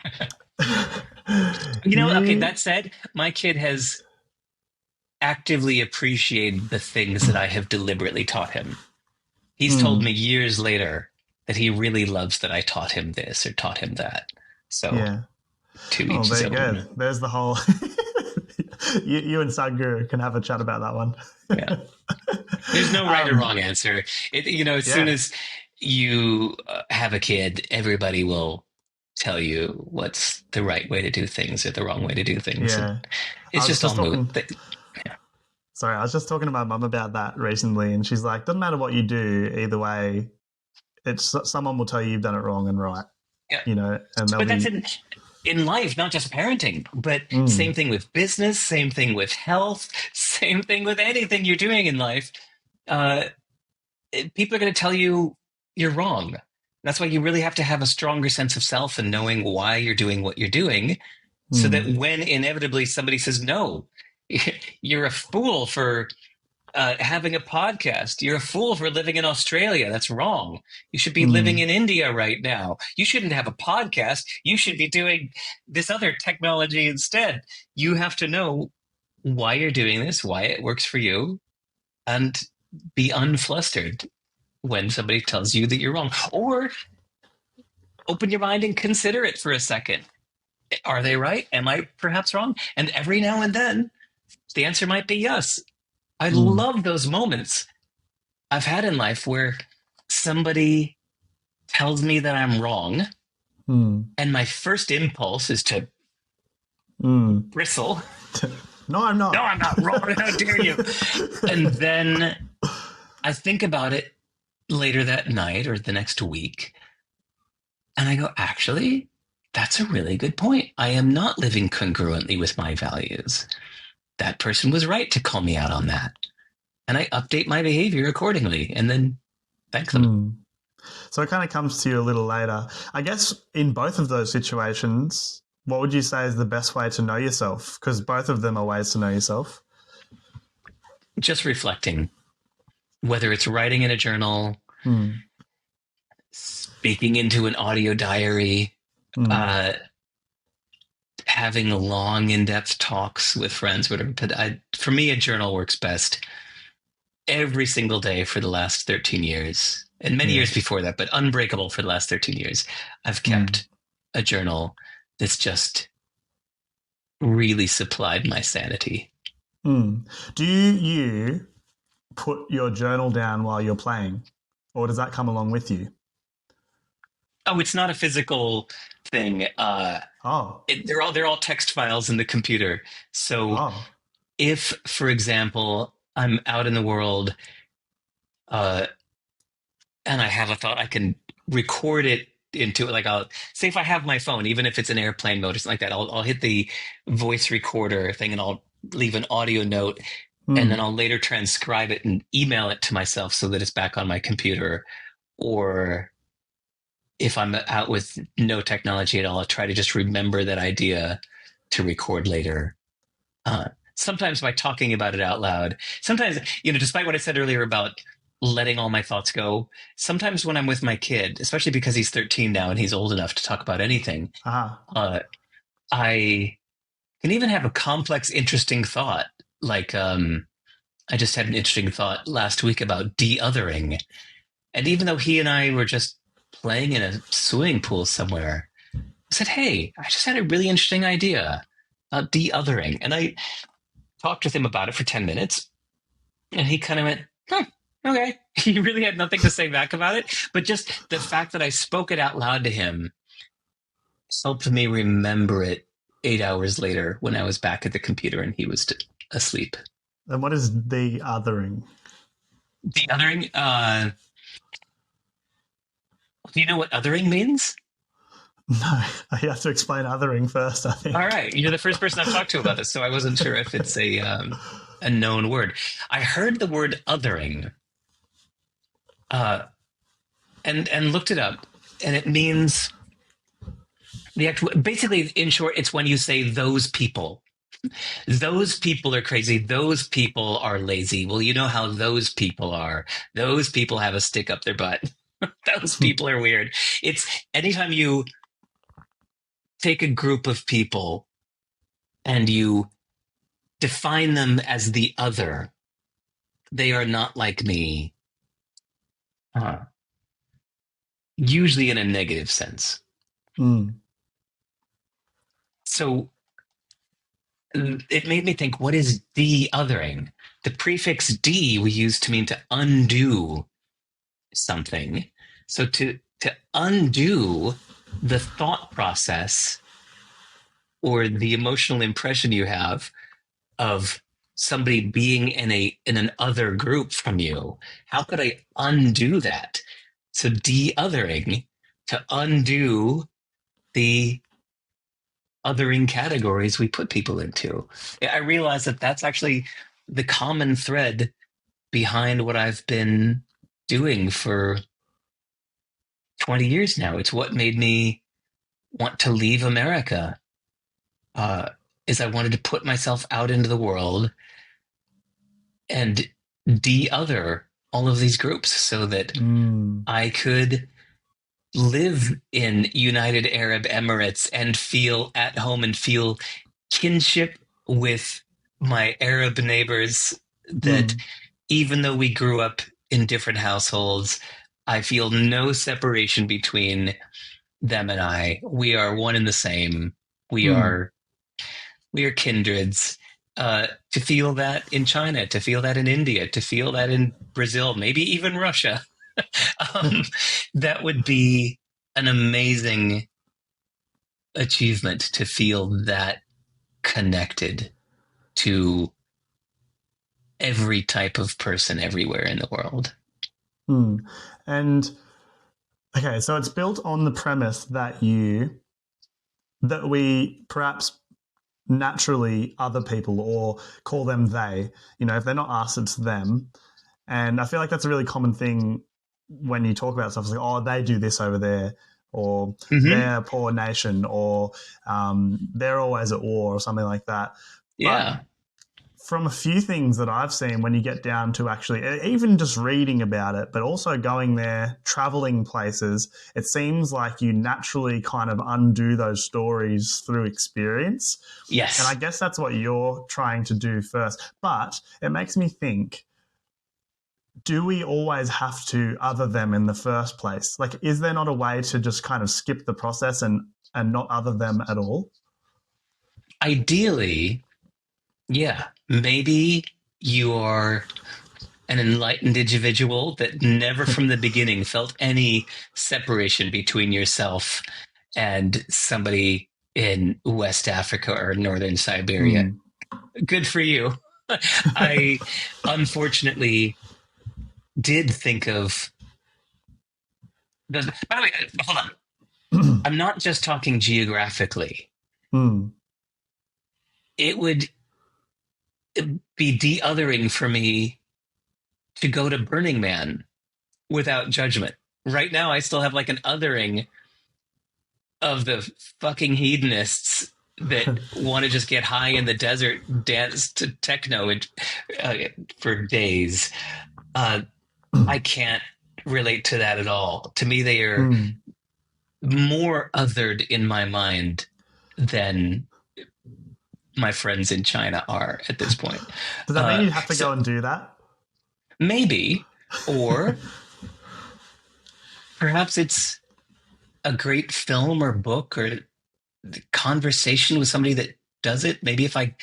Okay, you, that said, my kid has actively appreciated the things that I have deliberately taught him. He's told hmm, me years later that he really loves that I taught him this or taught him that. So yeah. to Oh, each there his you go. own. There's the whole. You and Sadhguru can have a chat about that Yeah. one. There's no right or um, wrong answer. As soon yeah, as you have a kid, everybody will tell you what's the right way to do things or the wrong way to do things. And yeah. I it's was just all just moot. talking. Yeah. Sorry, I was just talking to my mum about that recently, and she's like, "Doesn't matter what you do, either way, it's someone will tell you you've done it wrong and right, Yeah. and they'll But that's be." in life, not just parenting, but same Mm, thing with business, same thing with health, same thing with anything you're doing in life. Uh, People are going to tell you you're wrong. That's why you really have to have a stronger sense of self and knowing why you're doing what you're doing, so that mm, when inevitably somebody says, no, you're a fool for having a podcast. You're a fool for living in Australia. That's wrong. You should be living mm, in India right now. You shouldn't have a podcast. You should be doing this other technology instead. You have to know why you're doing this, why it works for you, and be unflustered when somebody tells you that you're wrong. Or open your mind and consider it for a second. Are they right? Am I perhaps wrong? And every now and then, the answer might be yes. I mm, love those moments I've had in life where somebody tells me that I'm wrong, mm, and my first impulse is to mm. bristle. No, I'm No, not. I'm not wrong. How dare you? And then I think about it later that night or the next week, and I go, actually, that's a really good point. I am not living congruently with my values. That person was right to call me out on that. And I update my behavior accordingly and then thank them. Mm. So it kind of comes to you a little later. I guess in both of those situations, what would you say is the best way to know yourself? Because both of them are ways to know yourself. Just reflecting, whether it's writing in a journal, Mm, speaking into an audio diary, mm, uh, having long, in depth talks with friends, whatever. But for me, a journal works best every single day for the last 13 years, and many yeah. years before that, but unbreakable for the last 13 years. I've Mm, kept a journal that's just really supplied my sanity. mm. Do you put your journal down while you're playing, or does that come along with you? Oh, it's not a physical thing. Oh, They're all text files in the computer. So oh, if, for example, I'm out in the world uh, and I have a thought, I can record it into it. Like I'll say if I have my phone, even if it's an airplane mode or something like that, I'll hit the voice recorder thing and I'll leave an audio note and then Mm. I'll later transcribe it and email it to myself so that it's back on my computer. Or if I'm out with no technology at all, I'll try to just remember that idea to record later. Sometimes by talking about it out loud. Sometimes, despite what I said earlier about letting all my thoughts go, sometimes when I'm with my kid, especially because he's 13 now and he's old enough to talk about anything, Ah. I can even have a complex, interesting thought. Like, I just had an interesting thought last week about de-othering. And even though he and I were just playing in a swimming pool somewhere, I said, hey, I just had a really interesting idea about de-othering. And I talked with him about it for 10 minutes. And he kind of went, okay. He really had nothing to say back about it. But just the fact that I spoke it out loud to him helped me remember it 8 hours later when I was back at the computer and he was asleep. And what is de-othering? De-othering, do you know what othering means? No, I have to explain othering first, I think. All right, you're the first person I've talked to about this, so I wasn't sure if it's a known word. I heard the word othering, and looked it up, and it means the actual. Basically, in short, it's when you say those people. Those people are crazy. Those people are lazy. Well, you know how those people are. Those people have a stick up their butt. Those people are weird. It's anytime you take a group of people and you define them as the other, they are not like me. Usually in a negative sense. Mm. So it made me think, what is de-othering? The prefix de we use to mean to undo something. So to undo the thought process or the emotional impression you have of somebody being in an other group from you, how could I undo that? So de-othering, to undo the othering categories we put people into. I realize that that's actually the common thread behind what I've been doing for 20 years now. It's what made me want to leave America. Is I wanted to put myself out into the world and de-other all of these groups so that I could live in United Arab Emirates and feel at home and feel kinship with my Arab neighbors, that even though we grew up in different households, I feel no separation between them and I. We are one and the same. We are kindreds. To feel that in China, to feel that in India, to feel that in Brazil, maybe even Russia. That would be an amazing achievement, to feel that connected to every type of person everywhere in the world. And okay, so it's built on the premise that we perhaps naturally other people or call them they. If they're not us, it's them. And I feel like that's a really common thing when you talk about stuff. It's like, oh, they do this over there, or they're a poor nation, or they're always at war, or something like that. Yeah. But from a few things that I've seen, when you get down to actually even just reading about it, but also going there, traveling places, it seems like you naturally kind of undo those stories through experience. Yes. And I guess that's what you're trying to do first. But it makes me think, do we always have to other them in the first place? Like, is there not a way to just kind of skip the process and not other them at all? Ideally, yeah. Maybe you are an enlightened individual that never from the beginning felt any separation between yourself and somebody in West Africa or Northern Siberia. Good for you. I unfortunately did think of by the way, hold on. I'm not just talking geographically. Mm. It would be de-othering for me to go to Burning Man without judgment. Right now, I still have like an othering of the fucking hedonists that want to just get high in the desert, dance to techno uh, for days. Uh, I can't relate to that at all. To me, they are Mm. more othered in my mind than my friends in China are at this point. Does that mean you'd have to So go and do that? maybe, or perhaps it's a great film or book or conversation with somebody that does it. Maybe if I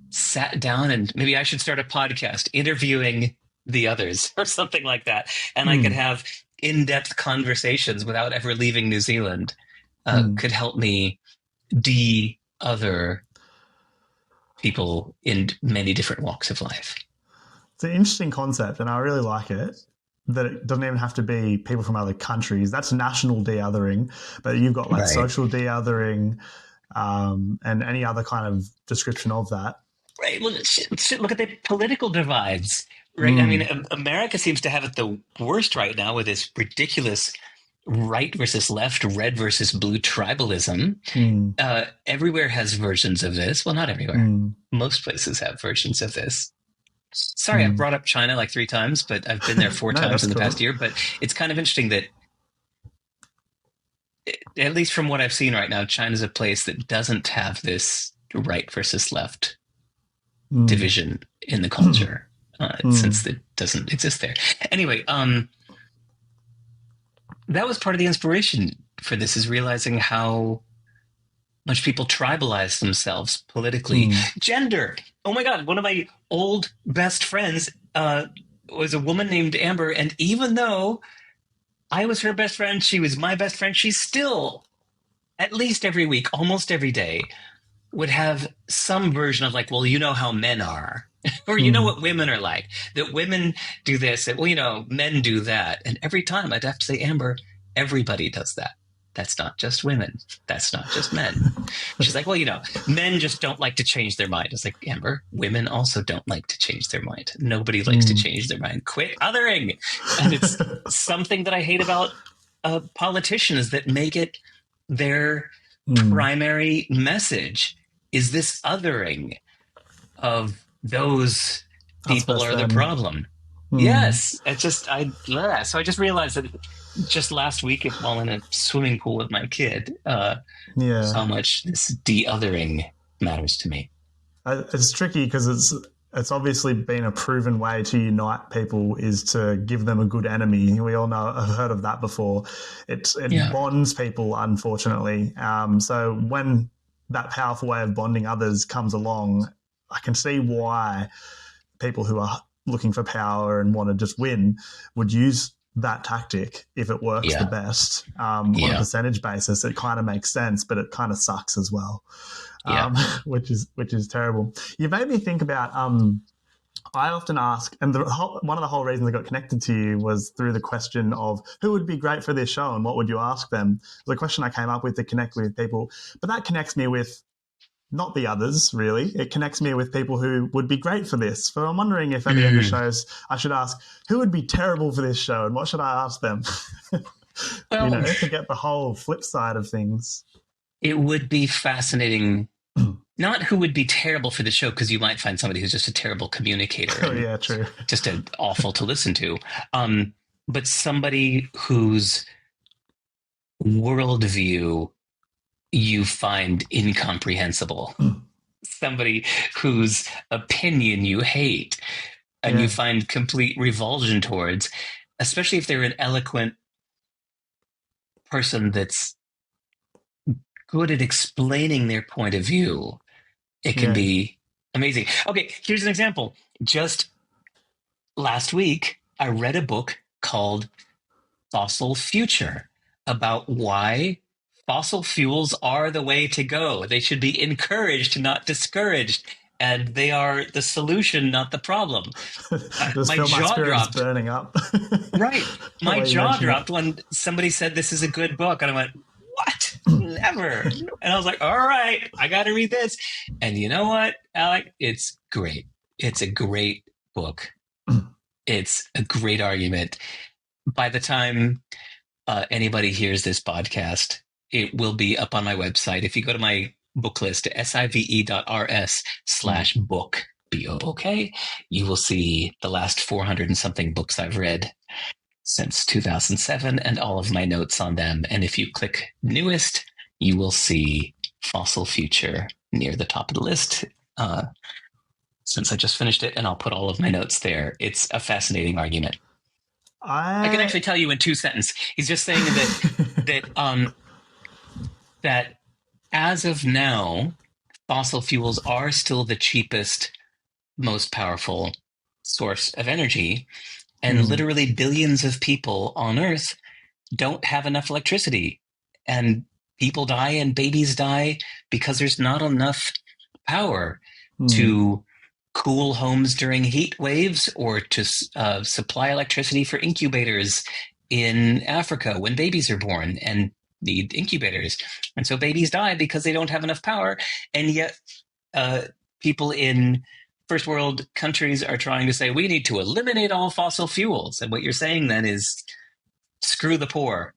sat down and maybe I should start a podcast interviewing the others or something like that. And I could Mm. have in-depth conversations without ever leaving New Zealand, Mm. could help me de-other people in many different walks of life. It's an interesting concept, and I really like it. That it doesn't even have to be people from other countries. That's national de-othering, but you've got like Right. social de-othering, and any other kind of description of that. Right. Well, look at the political divides. Right. I mean, America seems to have it the worst right now with this ridiculous right versus left, red versus blue tribalism. Mm. Everywhere has versions of this. Well, not everywhere. Mm. Most places have versions of this. Sorry, I've brought up China like 3 times, but I've been there 4 No, times that's in the cool. past year. But it's kind of interesting that, at least from what I've seen right now, China's a place that doesn't have this right versus left division in the culture, since it doesn't exist there. Anyway, that was part of the inspiration for this, is realizing how much people tribalize themselves politically. Gender. Oh my God. One of my old best friends was a woman named Amber. And even though I was her best friend, she was my best friend, she still, at least every week, almost every day, would have some version of like, well, you know how men are. Or you know what women are like. That women do this. That, well, you know, men do that. And every time I'd have to say, Amber, everybody does that. That's not just women. That's not just men. She's like, well, you know, men just don't like to change their mind. It's like, Amber, women also don't like to change their mind. Nobody likes to change their mind. Quit othering. And it's something that I hate about politicians that make it their primary message, is this othering of those people are the problem. Yes. So I just realized that just last week, while in a swimming pool with my kid, how much this de-othering matters to me. It's tricky because it's obviously been a proven way to unite people is to give them a good enemy. We all know, have heard of that before. It bonds people, unfortunately. So when that powerful way of bonding others comes along, I can see why people who are looking for power and want to just win would use that tactic if it works the best. On a percentage basis, it kind of makes sense, but it kind of sucks as well, which is terrible. You made me think about. I often ask, and one of the whole reasons I got connected to you was through the question of who would be great for this show and what would you ask them. It was a question I came up with to connect with people, but that connects me with not the others, really. It connects me with people who would be great for this. So I'm wondering if at the end of shows I should ask who would be terrible for this show and what should I ask them? Well, to get the whole flip side of things. It would be fascinating. Not who would be terrible for the show, because you might find somebody who's just a terrible communicator. Oh, yeah, true. Just awful to listen to. But somebody whose worldview you find incomprehensible. Somebody whose opinion you hate and you find complete revulsion towards, especially if they're an eloquent person that's good at explaining their point of view. It can be amazing. Okay, here's an example. Just last week, I read a book called Fossil Future about why fossil fuels are the way to go. They should be encouraged, not discouraged. And they are the solution, not the problem. My jaw dropped. Burning up. Right. My jaw dropped when somebody said this is a good book. And I went, what? Never. And I was like, all right, I got to read this. And you know what, Alec? It's great. It's a great book. It's a great argument. By the time anybody hears this podcast, it will be up on my website. If you go to my book list, sive.rs/book, BOOK, you will see the last 400 and something books I've read since 2007 and all of my notes on them. And if you click newest, you will see Fossil Future near the top of the list. Since I just finished it, and I'll put all of my notes there. It's a fascinating argument. I can actually tell you in 2 sentences. He's just saying that as of now, fossil fuels are still the cheapest, most powerful source of energy, and literally billions of people on Earth don't have enough electricity, and people die and babies die because there's not enough power to cool homes during heat waves or to supply electricity for incubators in Africa when babies are born and need incubators. And so babies die because they don't have enough power. And yet people in first world countries are trying to say, we need to eliminate all fossil fuels. And what you're saying then is screw the poor.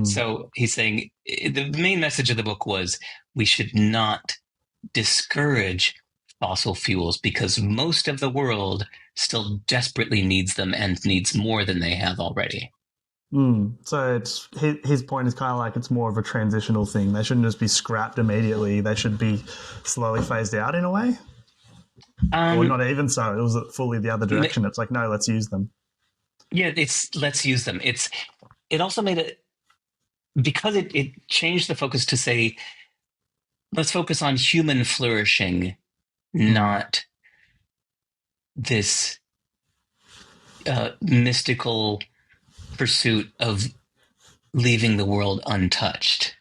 So he's saying the main message of the book was we should not discourage fossil fuels because most of the world still desperately needs them and needs more than they have already. So it's his point is kind of like it's more of a transitional thing. They shouldn't just be scrapped immediately. They should be slowly phased out in a way. Or not even so. It was fully the other direction. It's like, no, let's use them. Yeah, let's use them. It also made it, because it changed the focus to say, let's focus on human flourishing, not this mystical pursuit of leaving the world untouched.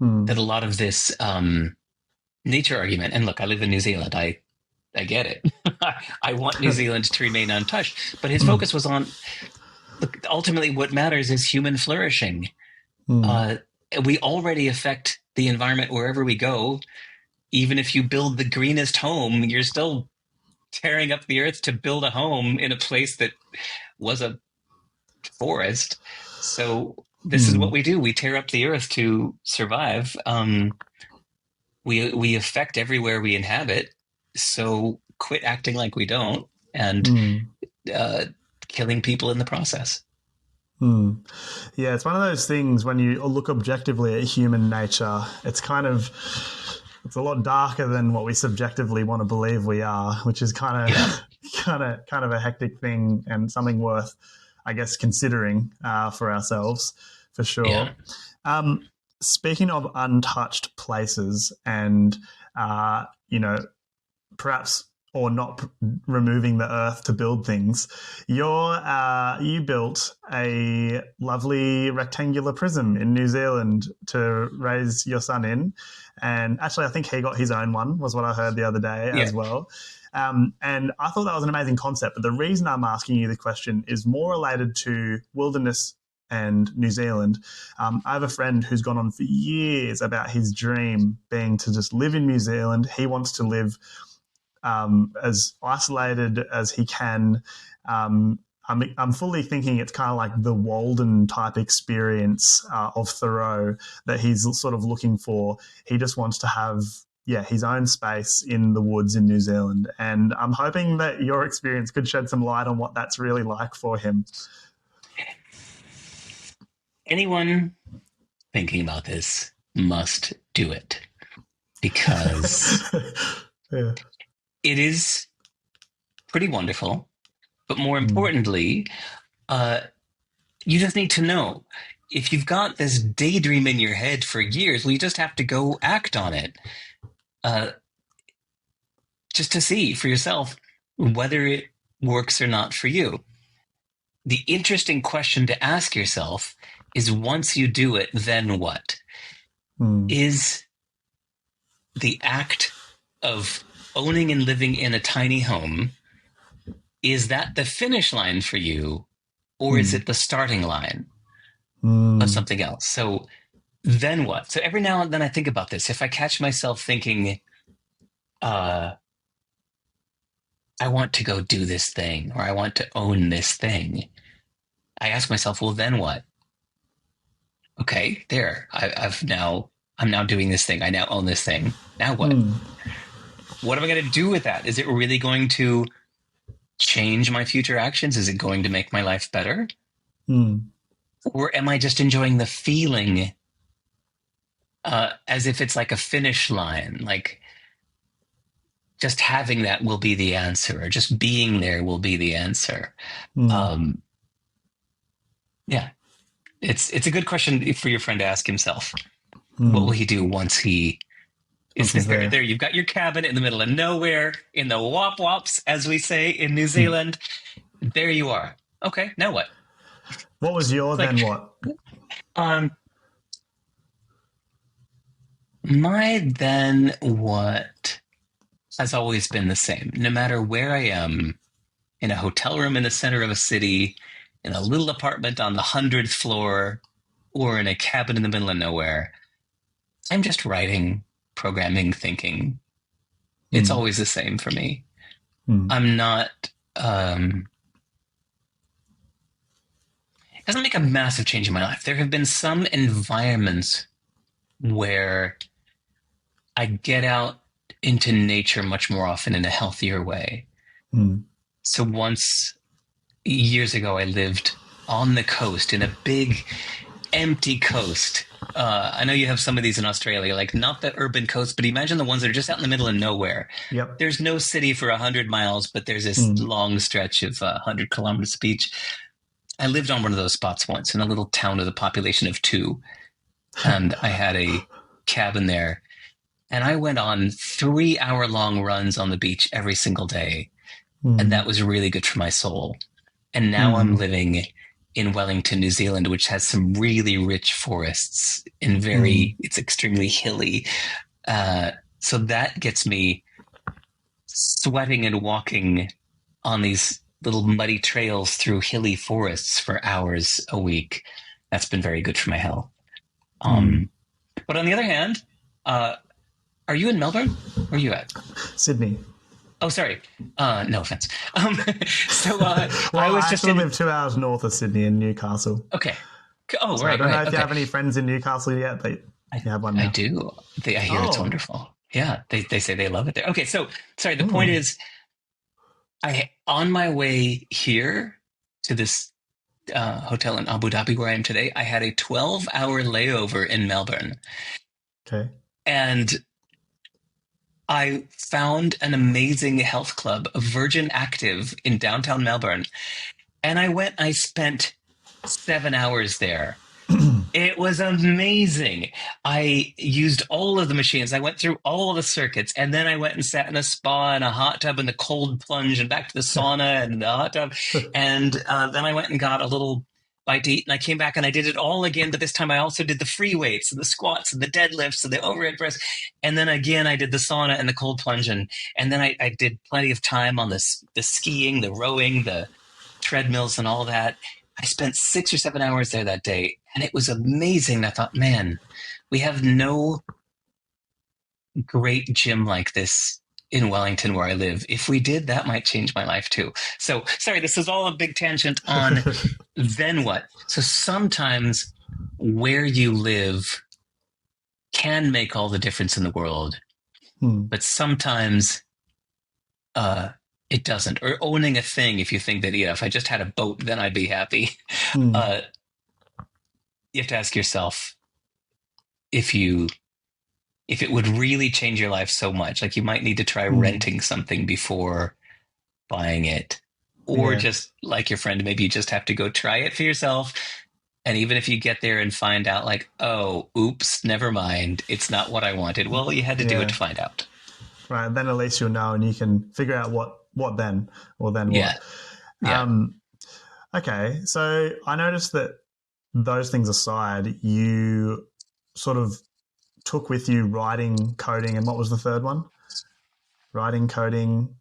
That a lot of this nature argument, and look, I live in New Zealand. I get it. I want New Zealand to remain untouched. But his focus was on, look, ultimately what matters is human flourishing. We already affect the environment wherever we go. Even if you build the greenest home, you're still tearing up the earth to build a home in a place that was a forest. So this is what we do. We tear up the earth to survive. We affect everywhere we inhabit. So quit acting like we don't and killing people in the process. Yeah, it's one of those things when you look objectively at human nature, it's a lot darker than what we subjectively want to believe we are, which is kind of a hectic thing and something worth, I guess, considering for ourselves, for sure. Yeah. Speaking of untouched places and, perhaps or not removing the earth to build things, you built a lovely rectangular prism in New Zealand to raise your son in. And actually, I think he got his own one, was what I heard the other day as well. And I thought that was an amazing concept. But the reason I'm asking you the question is more related to wilderness and New Zealand. I have a friend who's gone on for years about his dream being to just live in New Zealand. He wants to live as isolated as he can. I'm fully thinking it's kind of like the Walden type experience of Thoreau that he's sort of looking for. He just wants to have, his own space in the woods in New Zealand. And I'm hoping that your experience could shed some light on what that's really like for him. Anyone thinking about this must do it because it is pretty wonderful. But more importantly, you just need to know, if you've got this daydream in your head for years, well, you just have to go act on it. Just to see for yourself whether it works or not for you. The interesting question to ask yourself is, once you do it, then what? Is the act of owning and living in a tiny home, is that the finish line for you, or is it the starting line of something else? So then what? So every now and then I think about this. If I catch myself thinking, uh, I want to go do this thing or I want to own this thing, I ask myself, well, then what? Okay, there. I'm now doing this thing. I now own this thing. Now what? Mm. What am I going to do with that? Is it really going to change my future actions? Is it going to make my life better? Mm. Or am I just enjoying the feeling as if it's like a finish line? Like just having that will be the answer, or just being there will be the answer. Mm. Um, yeah, it's a good question for your friend to ask himself. What will Mm. he do once he Once is he's there? there. There, you've got your cabin in the middle of nowhere, in the wop wops, as we say in New Mm. Zealand. There you are. Okay, now what? What was your It's like, then what? um, my then what has always been the same. No matter where I am, in a hotel room in the center of a city, in a little apartment on the 100th floor, or in a cabin in the middle of nowhere, I'm just writing, programming, thinking. It's Mm. always the same for me. Mm. I'm not, it doesn't make a massive change in my life. There have been some environments where I get out into nature much more often in a healthier way. Mm. So once years ago, I lived on the coast in a big empty coast. I know you have some of these in Australia, like not the urban coast, but imagine the ones that are just out in the middle of nowhere. Yep. There's no city for 100 miles, but there's this Mm. long stretch of 100 kilometers of beach. I lived on one of those spots once in a little town with a population of 2, and I had a cabin there. And I went on 3-hour long runs on the beach every single day. And Mm. that was really good for my soul. And now I'm Mm. living in Wellington, New Zealand, which has some really rich forests and Mm. it's extremely hilly. So that gets me sweating and walking on these little muddy trails through hilly forests for hours a week. That's been very good for my health. Mm. Um, but on the other hand, uh, are you in Melbourne? Where are you at? Sydney. Oh, sorry. No offense. So I Well, was I just actually in. live 2 hours north of Sydney in Newcastle. Okay. Oh, So I right, don't know right. if you Okay. have any friends in Newcastle yet, but I, you have one I now. do. I hear it's Oh. wonderful. Yeah, they say they love it there. Okay, so sorry. The point Mm. is, I on my way here to this hotel in Abu Dhabi where I am today, I had a 12-hour layover in Melbourne, Okay. and I found an amazing health club, a Virgin Active in downtown Melbourne, and I went. I spent 7 hours there. It was amazing. I used all of the machines. I went through all the circuits, and then I went and sat in a spa and a hot tub and the cold plunge and back to the sauna and the hot tub. And then I went and got a little bite to eat, and I came back and I did it all again. But this time I also did the free weights and the squats and the deadlifts and the overhead press. And then again I did the sauna and the cold plunge, and then I did plenty of time on the skiing, the rowing, the treadmills, and all that. I spent 6 or 7 hours there that day, and it was amazing. I thought, man, we have no great gym like this in Wellington where I live. If we did, that might change my life too. So, sorry, this is all a big tangent on then what. So, sometimes where you live can make all the difference in the world, Mm. but sometimes uh, it doesn't. Or owning a thing, if you think that, yeah, if I just had a boat, then I'd be happy. Mm. Uh, you have to ask yourself if you if it would really change your life so much. Like you might need to try Mm. renting something before buying it, or Yeah. just like your friend, maybe you just have to go try it for yourself. And even if you get there and find out, like, oh, oops, never mind, it's not what I wanted. Well, you had to do it Yeah. to find out. Right. Then at least you'll know and you can figure out what then or then Yeah, what. yeah. Okay. So I noticed that those things aside, you sort of took with you writing, coding, and what was the third one? Writing, coding.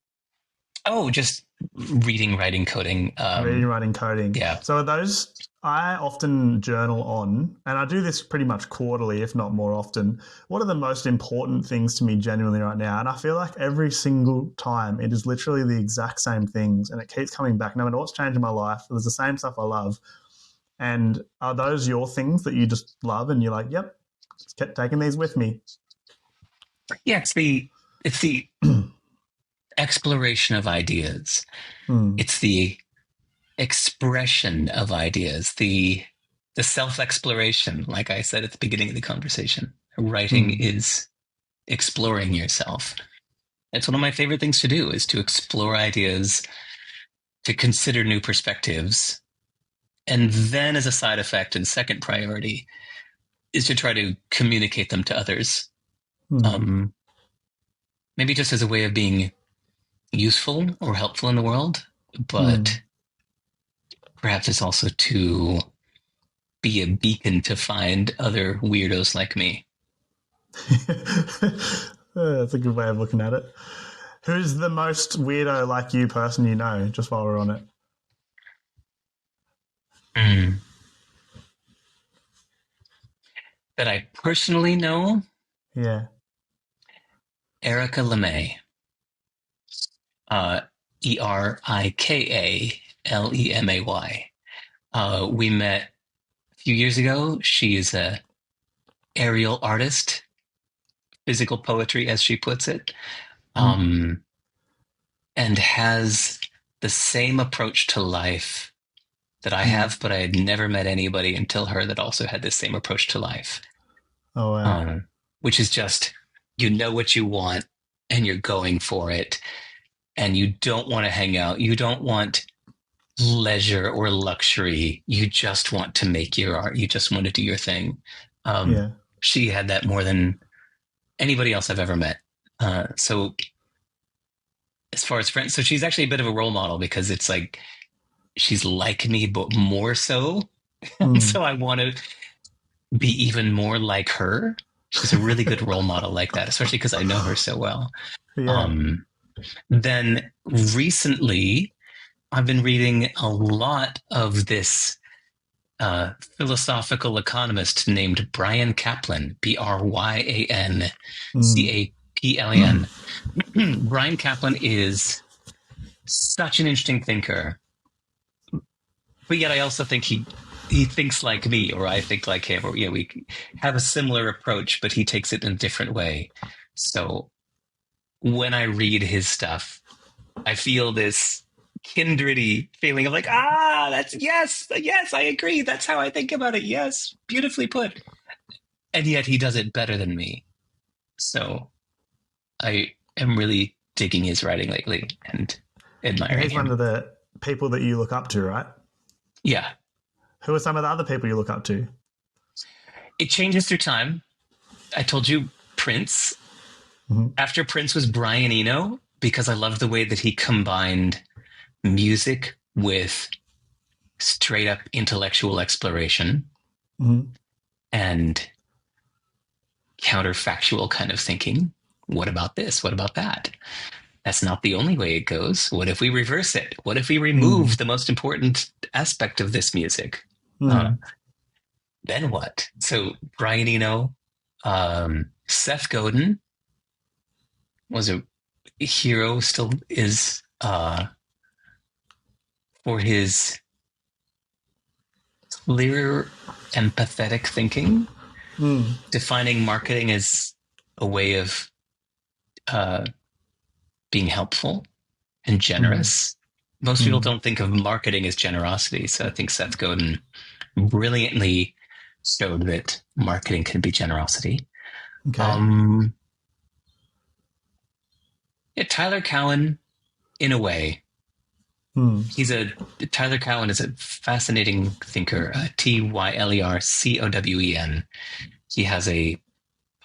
Oh, just reading, writing, coding. Reading, writing, coding. Yeah. So are those I often journal on, and I do this pretty much quarterly, if not more often. What are the most important things to me genuinely right now? And I feel like every single time it is literally the exact same things, and it keeps coming back. No matter what's changed in my life, there's the same stuff I love. And are those your things that you just love, and you're like, yep, just kept taking these with me? Yeah, it's the exploration of ideas. Hmm. It's the expression of ideas, the self-exploration, like I said at the beginning of the conversation. Writing Hmm. is exploring yourself. It's one of my favorite things to do is to explore ideas, to consider new perspectives. And then as a side effect and second priority is to try to communicate them to others. Hmm. Um, Maybe just as a way of being useful or helpful in the world, Hmm. but perhaps it's also to be a beacon to find other weirdos like me. That's a good way of looking at it. Who's the most weirdo like you person you know, just while we're on it? Mm. That I personally know, Yeah. Erica LeMay, uh, Erikalemay. We met a few years ago. She is a aerial artist, physical poetry, as she puts it, Mm. um, and has the same approach to life that I Mm. have, but I had never met anybody until her that also had the same approach to life. Oh, wow. um, which is just you know what you want and you're going for it, and you don't want to hang out. You don't want leisure or luxury. You just want to make your art. You just want to do your thing. Um, Yeah. she had that more than anybody else I've ever met. So as far as friends, so she's actually a bit of a role model because it's like she's like me, but more so. Mm. So I want to be even more like her. She's a really good role model like that, especially because I know her so well. Yeah. Um, then recently, I've been reading a lot of this philosophical economist named Brian Kaplan, Mm. BryanCaplan. Brian Kaplan is such an interesting thinker, but yet I also think he thinks like me, or I think like him, or yeah, we have a similar approach, but he takes it in a different way. So when I read his stuff, I feel this kindredy feeling of like, that's yes, I agree. That's how I think about it. Yes, beautifully put. And yet he does it better than me. So I am really digging his writing lately and And admiring he's one him. of the people that you look up to, right? Yeah, Who are some of the other people you look up to? it changes through time. I told you Prince. Mm-hmm. After Prince was Brian Eno because I loved the way that he combined music with straight up intellectual exploration Mm-hmm. and counterfactual kind of thinking. What about this? What about that? That's not the only way it goes. What if we reverse it? What if we Mm. remove the most important aspect of this music? Uh, Mm. then what? So Brian Eno, Seth Godin was a hero, still is, for his clear, empathetic thinking, Mm. defining marketing as a way of uh, being helpful and Mm. generous. Most people Mm. don't think of marketing as generosity. So I think Seth Godin brilliantly showed that marketing can be generosity. Okay. Um, yeah, Tyler Cowen, in a way, Mm. Tyler Cowen is a fascinating thinker. Tylercowen. He has a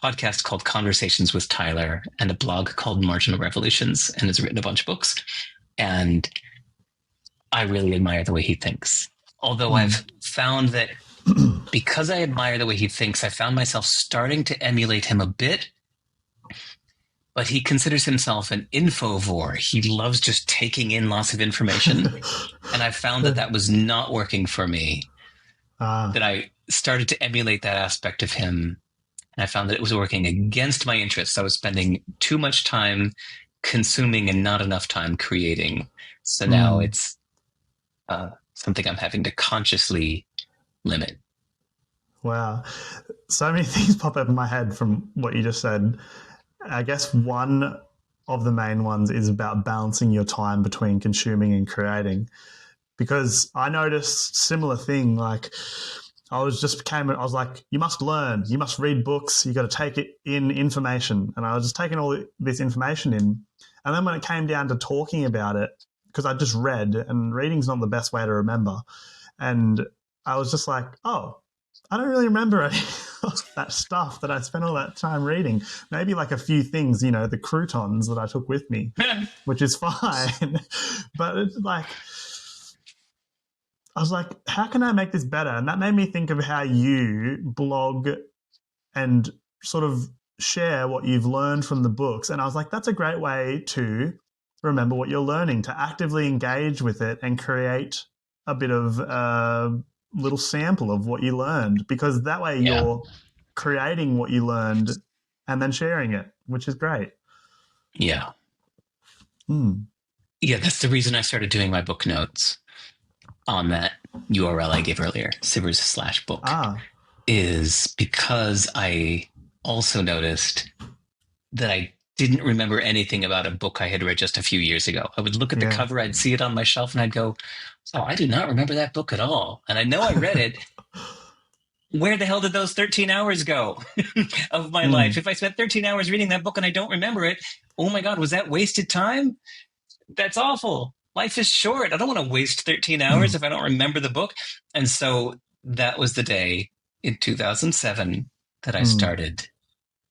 podcast called Conversations with Tyler and a blog called Marginal Revolutions, and has written a bunch of books. And I really admire the way he thinks. Although Mm. I've found that because I admire the way he thinks, I found myself starting to emulate him a bit, but he considers himself an infovore. He loves just taking in lots of information. And I found that that was not working for me, Ah, that I started to emulate that aspect of him. And I found that it was working against my interests. I was spending too much time consuming and not enough time creating. So now mm, it's something I'm having to consciously limit. wow. So many things pop up in my head from what you just said. I guess one of the main ones is about balancing your time between consuming and creating. Because I noticed similar thing. Like I was like, you must learn, you must read books, you got to take it in information. And I was just taking all this information in. And then when it came down to talking about it, because I just read, and reading's not the best way to remember. And I was just like, oh, I don't really remember any of that stuff that I spent all that time reading. Maybe like a few things, the croutons that I took with me, which is fine. But it's like, I was like, how can I make this better? And that made me think of how you blog and sort of share what you've learned from the books. And I was like, that's a great way to remember what you're learning, to actively engage with it and create a bit of a little sample of what you learned, because that way Yeah. you're creating what you learned and then sharing it, which is great. Yeah. Mm. Yeah. That's the reason I started doing my book notes on that URL I gave earlier, Sivers/book, Ah, is because I also noticed that I didn't remember anything about a book I had read just a few years ago. I would look at the yeah. cover, I'd see it on my shelf, and I'd go, oh, I do not remember that book at all. And I know I read it. Where the hell did those 13 hours go of my life? Mm. If I spent 13 hours reading that book and I don't remember it, oh my God, was that wasted time? That's awful. Life is short. I don't want to waste 13 hours if I don't remember the book. And so that was the day in 2007 that I Mm. started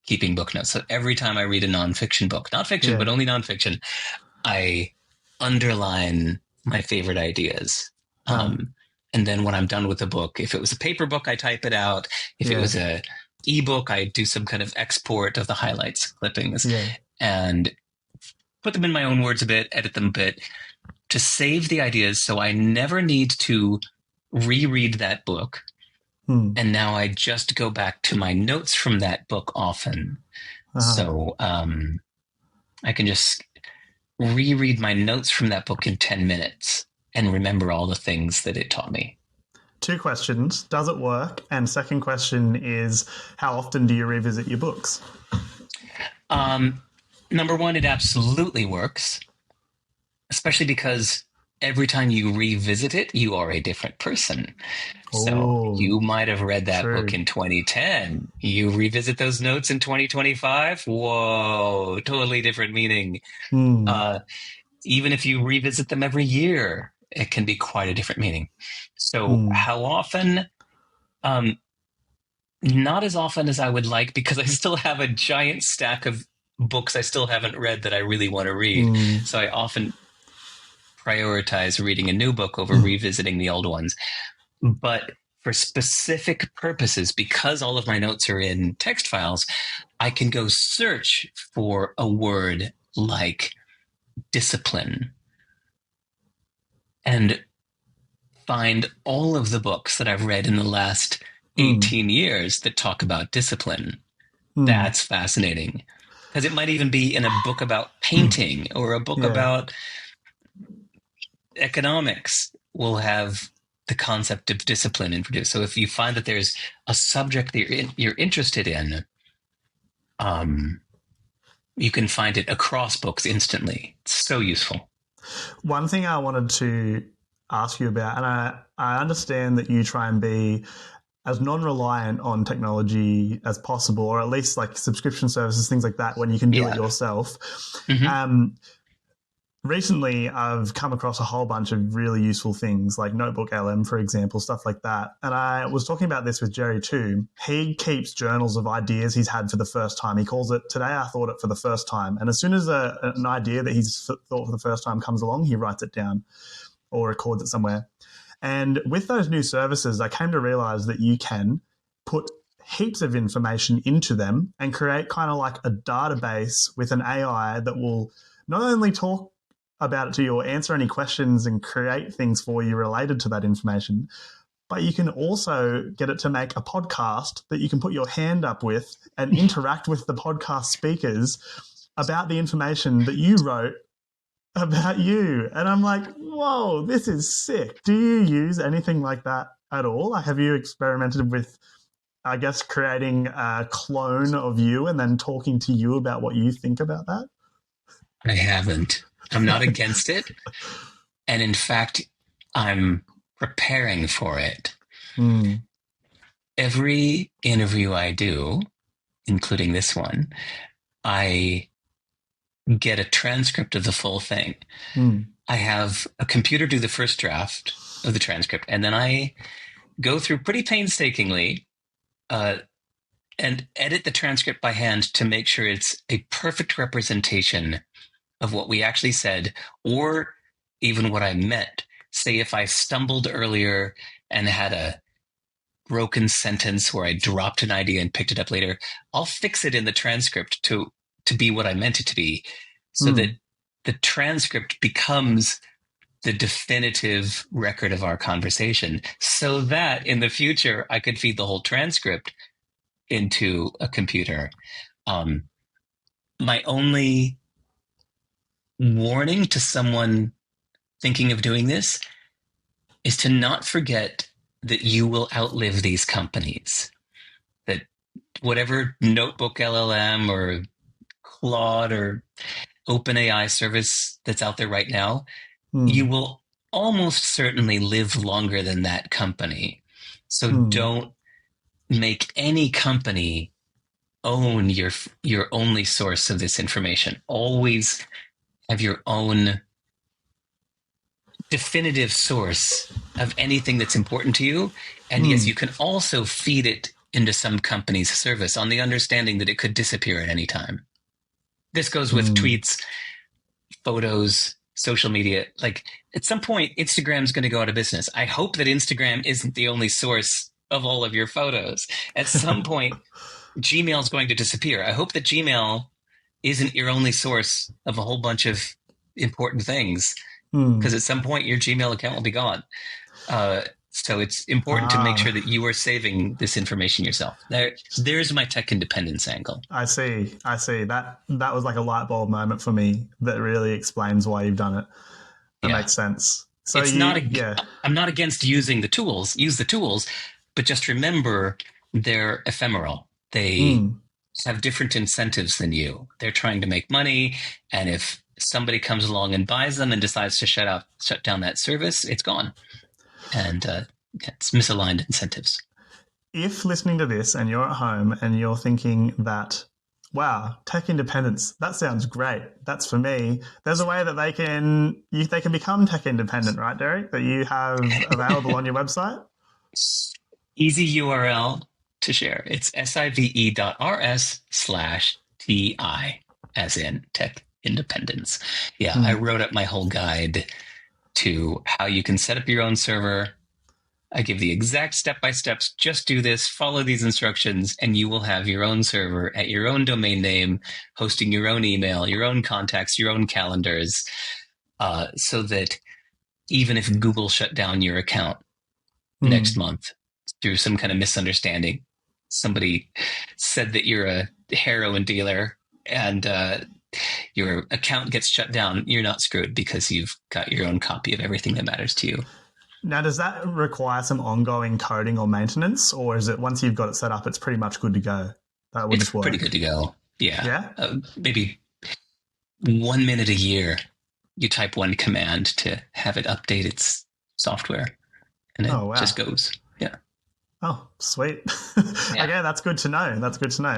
keeping book notes. So every time I read a nonfiction book, not fiction, Yeah. but only nonfiction, I underline my favorite ideas. Ah, And then when I'm done with the book, if it was a paper book, I type it out. If it yeah. was a ebook, I do some kind of export of the highlights, clippings, Yeah. and put them in my own words a bit, edit them a bit to save the ideas so I never need to reread that book. Mm. And now I just go back to my notes from that book often. Ah. So I can just reread my notes from that book in 10 minutes and remember all the things that it taught me. Two questions. Does it work? And second question is, how often do you revisit your books? Number one, it absolutely works, especially because every time you revisit it, you are a different person. So Oh, you might have read that book true. in 2010. You revisit those notes in 2025. Whoa, totally different meaning. Hmm. Uh, Even if you revisit them every year, it can be quite a different meaning. So Hmm. how often? Um, Not as often as I would like because I still have a giant stack of books I still haven't read that I really want to read. Hmm. So I often prioritize reading a new book over revisiting the old ones. But for specific purposes, because all of my notes are in text files, I can go search for a word like discipline and find all of the books that I've read in the last Hmm. 18 years that talk about discipline. Hmm. That's fascinating because it might even be in a book about painting or a book Yeah. about economics will have the concept of discipline introduced. So if you find that there's a subject that you're interested in, um, you can find it across books instantly. It's so useful. One thing I wanted to ask you about, and I understand that you try and be as non-reliant on technology as possible, or at least like subscription services, things like that, when you can do it Yeah. yourself. Mm-hmm. Um, Recently, I've come across a whole bunch of really useful things like Notebook LM, for example, stuff like that. And I was talking about this with Jerry too. He keeps journals of ideas he's had for the first time. He calls it, "Today I thought it for the first time." And as soon as an idea that he's thought for the first time comes along, he writes it down or records it somewhere. And with those new services, I came to realize that you can put heaps of information into them and create kind of like a database with an AI that will not only talk about it to you or answer any questions and create things for you related to that information, but you can also get it to make a podcast that you can put your hand up with and interact with the podcast speakers about the information that you wrote about you. And I'm like, whoa, this is sick. Do you use anything like that at all? Like, have you experimented with, I guess, creating a clone of you and then talking to you about what you think about that? I haven't. I'm not against it. And in fact, I'm preparing for it. Every interview I do, including this one, I get a transcript of the full thing. I have a computer do the first draft of the transcript, and then I go through pretty painstakingly and edit the transcript by hand to make sure it's a perfect representation of what we actually said, or even what I meant. Say if I stumbled earlier and had a broken sentence where I dropped an idea and picked it up later, I'll fix it in the transcript to be what I meant it to be, so that the transcript becomes the definitive record of our conversation, so that in the future I could feed the whole transcript into a computer. My only warning to someone thinking of doing this is to not forget that you will outlive these companies. That whatever notebook LLM or Claude or OpenAI service that's out there right now, you will almost certainly live longer than that company. So don't make any company own your only source of this information. Always have your own definitive source of anything that's important to you. And yes, you can also feed it into some company's service on the understanding that it could disappear at any time. This goes with tweets, photos, social media. Like, at some point, Instagram's going to go out of business. I hope that Instagram isn't the only source of all of your photos. At some point, Gmail's going to disappear. I hope that Gmail isn't your only source of a whole bunch of important things, because at some point your Gmail account will be gone. So it's important to make sure that you are saving this information yourself. There's my tech independence angle. I see. That was like a light bulb moment for me that really explains why you've done it. That makes sense. So I'm not against using the tools. Use the tools, but just remember they're ephemeral. They have different incentives than you. They're trying to make money, and if somebody comes along and buys them and decides to shut down that service, it's gone. And it's misaligned incentives. If listening to this and you're at home and you're thinking that, wow, tech independence, that sounds great, that's for me, there's a way that they can become tech independent, right, Derek, that you have available on your website? Easy URL to share. It's sive.rs/TI, as in tech independence. Yeah, I wrote up my whole guide to how you can set up your own server. I give the exact step-by-steps. Just do this, follow these instructions, and you will have your own server at your own domain name, hosting your own email, your own contacts, your own calendars, so that even if Google shut down your account next month through some kind of misunderstanding, somebody said that you're a heroin dealer and your account gets shut down, you're not screwed because you've got your own copy of everything that matters to you. Now, does that require some ongoing coding or maintenance, or is it once you've got it set up, it's pretty much good to go? That will just work. Pretty good to go. Yeah. Yeah? Maybe 1 minute a year, you type one command to have it update its software, and it just goes. Yeah. Oh, sweet. Okay, that's good to know.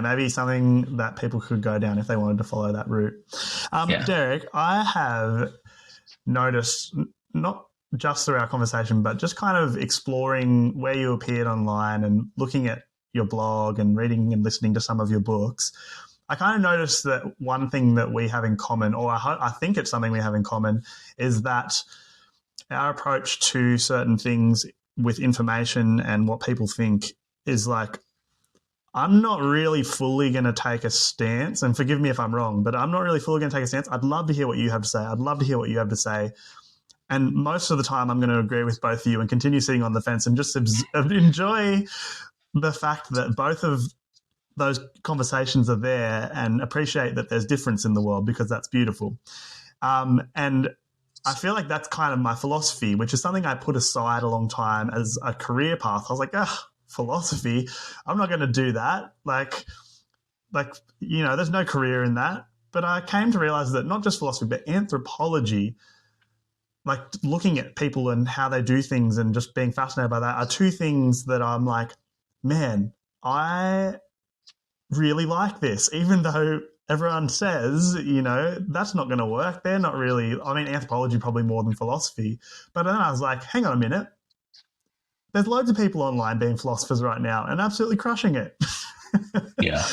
Maybe something that people could go down if they wanted to follow that route. Derek, I have noticed, not just through our conversation, but just kind of exploring where you appeared online and looking at your blog and reading and listening to some of your books, I kind of noticed that one thing that we have in common, or I think it's something we have in common, is that our approach to certain things with information and what people think is like I'm not really fully going to take a stance, and forgive me if I'm wrong, but I'm not really fully going to take a stance. I'd love to hear what you have to say. I'd love to hear what you have to say. And most of the time, I'm going to agree with both of you and continue sitting on the fence and just enjoy the fact that both of those conversations are there and appreciate that there's difference in the world, because that's beautiful. And I feel like that's kind of my philosophy, which is something I put aside a long time as a career path. I was like, philosophy, I'm not going to do that. Like, there's no career in that. But I came to realize that not just philosophy, but anthropology, like looking at people and how they do things and just being fascinated by that, are two things that I'm like, man, I really like this, even though everyone says, that's not going to work. They're not really, I mean, anthropology probably more than philosophy. But then I was like, hang on a minute. There's loads of people online being philosophers right now and absolutely crushing it. Yeah.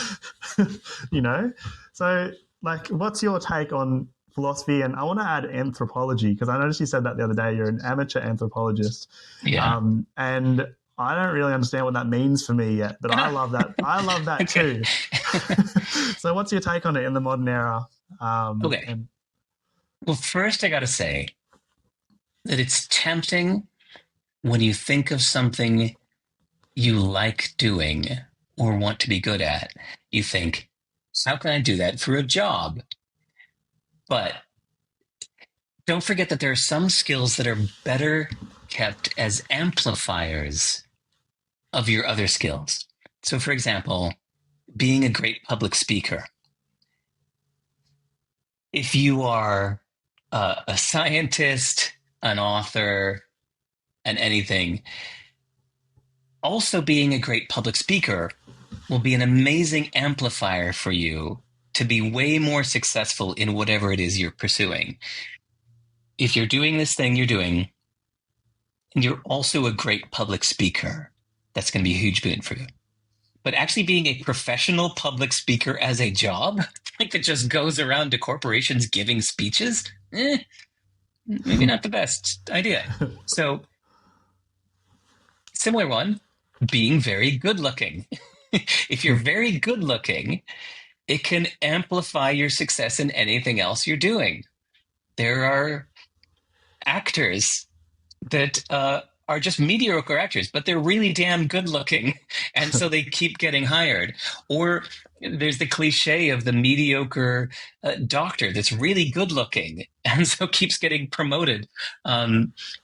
So like, what's your take on philosophy? And I want to add anthropology, because I noticed you said that the other day. You're an amateur anthropologist. Yeah. And I don't really understand what that means for me yet, but I love that. I love that too. So what's your take on it in the modern era? Okay. Well, first I got to say that it's tempting when you think of something you like doing or want to be good at. You think, how can I do that for a job? But don't forget that there are some skills that are better kept as amplifiers of your other skills. So, for example, being a great public speaker. If you are a scientist, an author, and anything, also being a great public speaker will be an amazing amplifier for you to be way more successful in whatever it is you're pursuing. If you're doing this thing you're doing, and you're also a great public speaker, that's going to be a huge boon for you. But actually being a professional public speaker as a job, like that just goes around to corporations giving speeches, maybe not the best idea. So, similar one, being very good looking. If you're very good looking, it can amplify your success in anything else you're doing. There are actors that are just mediocre actors, but they're really damn good looking. And so they keep getting hired. Or there's the cliche of the mediocre doctor that's really good looking and so keeps getting promoted.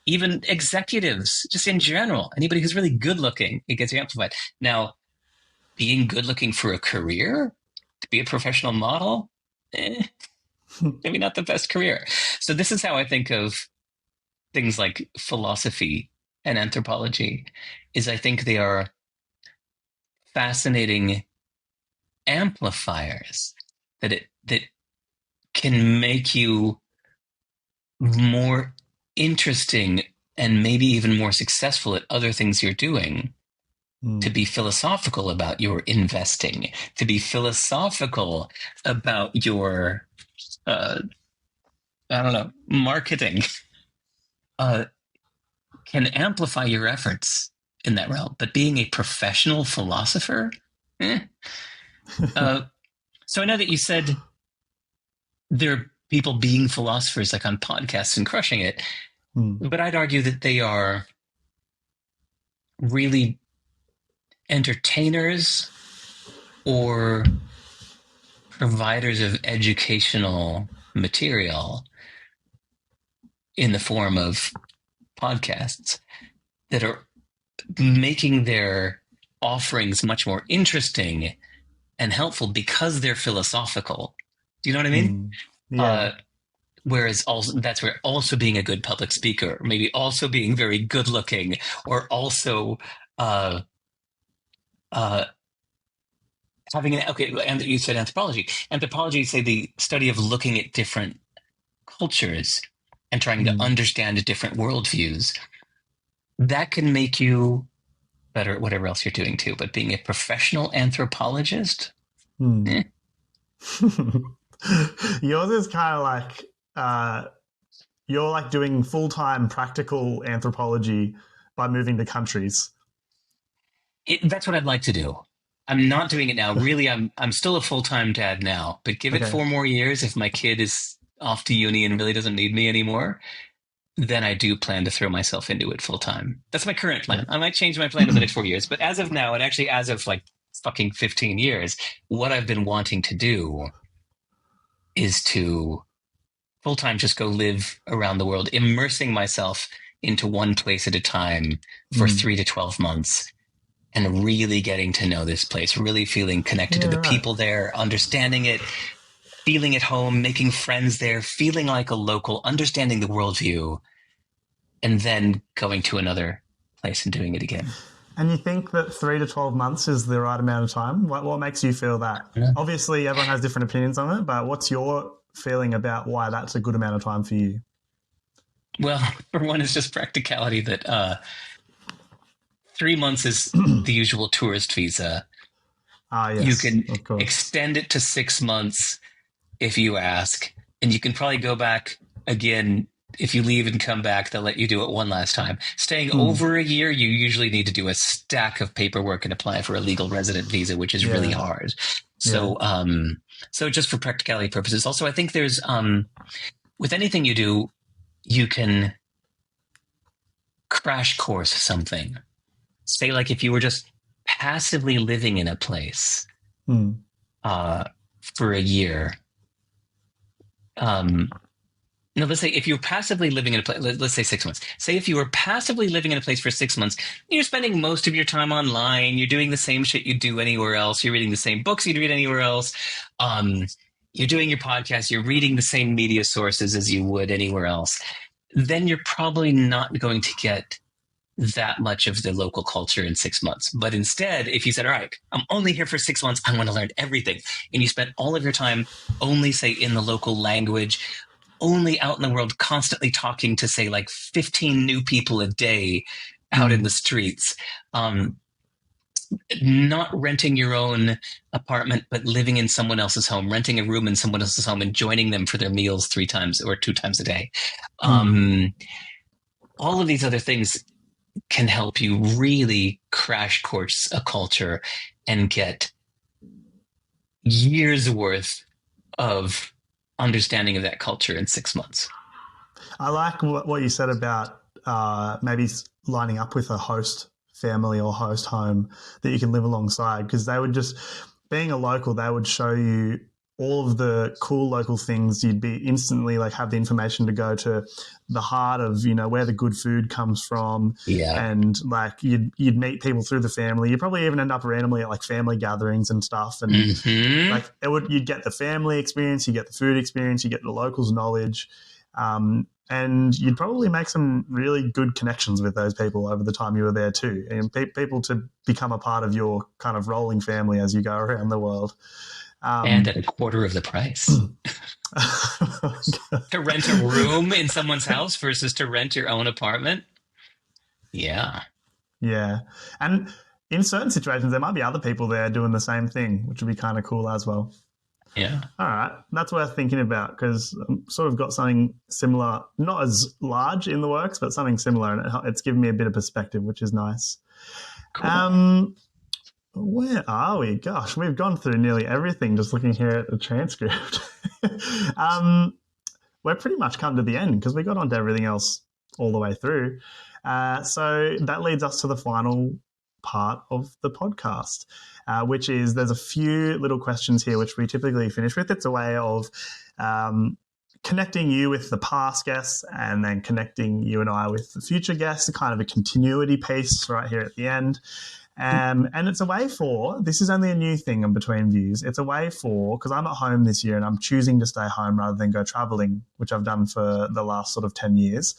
Even executives, just in general, anybody who's really good looking, it gets amplified. Now, being good looking for a career, to be a professional model, maybe not the best career. So this is how I think of things like philosophy and anthropology, is I think they are fascinating amplifiers that can make you more interesting and maybe even more successful at other things you're doing. To be philosophical about your investing, to be philosophical about your, marketing, can amplify your efforts in that realm. But being a professional philosopher, so I know that you said there are people being philosophers like on podcasts and crushing it, but I'd argue that they are really entertainers or providers of educational material in the form of podcasts that are making their offerings much more interesting and helpful because they're philosophical. Do you know what I mean? Yeah. Whereas also that's where also being a good public speaker, maybe also being very good looking, or also having and you said anthropology. Anthropology, say the study of looking at different cultures and trying to understand different worldviews. That can make you better at whatever else you're doing too. But being a professional anthropologist, Yours is kind of like you're like doing full-time practical anthropology by moving to countries. that's what I'd like to do. I'm not doing it now. Really, I'm still a full-time dad now, but give it Okay. 4 more years. If my kid is off to uni and really doesn't need me anymore, then I do plan to throw myself into it full time. That's my current Yeah. plan. I might change my plan in the next 4 years, but as of now, and actually as of like fucking 15 years, what I've been wanting to do is to full time just go live around the world, immersing myself into one place at a time for Mm. 3 to 12 months and really getting to know this place, really feeling connected to Yeah, the right. people there, understanding it, feeling at home, making friends there, feeling like a local, understanding the worldview, and then going to another place and doing it again. And you think that 3 to 12 months is the right amount of time? What makes you feel that? Yeah. Obviously, everyone has different opinions on it, but what's your feeling about why that's a good amount of time for you? Well, for one, it's just practicality that 3 months is the usual tourist visa. Ah, You yes, can of course. extend it to 6 months if you ask, and you can probably go back again. If you leave and come back, they'll let you do it one last time. Staying Mm. over a year, you usually need to do a stack of paperwork and apply for a legal resident visa, which is really Yeah, hard. yeah. So just for practicality purposes. Also, I think there's with anything you do, you can crash course something. Say, like, if you were just passively living in a place Mm. uh, for a year. No, let's say if you're passively living in a place, let's say 6 months. Say if you were passively living in a place for 6 months, you're spending most of your time online. You're doing the same shit you'd do anywhere else. You're reading the same books you'd read anywhere else. Um, you're doing your podcast. You're reading the same media sources as you would anywhere else. Then you're probably not going to get that much of the local culture in 6 months. But instead, if you said, all right, I'm only here for 6 months, I want to learn everything. And you spent all of your time only, say, in the local language, only out in the world, constantly talking to, say, like 15 new people a day out in Mm. the streets. Not renting your own apartment, but living in someone else's home, renting a room in someone else's home and joining them for their meals 3 times or 2 times a day. Mm. All of these other things can help you really crash course a culture and get years worth of understanding of that culture in 6 months. I like what you said about maybe lining up with a host family or host home that you can live alongside, because they would just, being a local, they would show you all of the cool local things. You'd be instantly like have the information to go to the heart of, you know, where the good food comes from, Yeah. and like you'd meet people through the family. You'd probably even end up randomly at like family gatherings and stuff, and Mm-hmm. like you'd get the family experience, you get the food experience, you get the locals knowledge, and you'd probably make some really good connections with those people over the time you were there too, and people to become a part of your kind of rolling family as you go around the world. And at a quarter of the price. To rent a room in someone's house versus to rent your own apartment. Yeah. Yeah, and in certain situations there might be other people there doing the same thing, which would be kind of cool as well. Yeah. All right, that's worth thinking about, because I've sort of got something similar, not as large in the works, but something similar, and it's given me a bit of perspective, which is nice. Cool. Where are we? Gosh, we've gone through nearly everything just looking here at the transcript. We're pretty much come to the end because we got onto everything else all the way through. So that leads us to the final part of the podcast, which is, there's a few little questions here which we typically finish with. It's a way of connecting you with the past guests and then connecting you and I with the future guests, kind of a continuity piece right here at the end. And it's a way for, this is only a new thing in Between Views, it's a way for, because I'm at home this year and I'm choosing to stay home rather than go traveling, which I've done for the last sort of 10 years.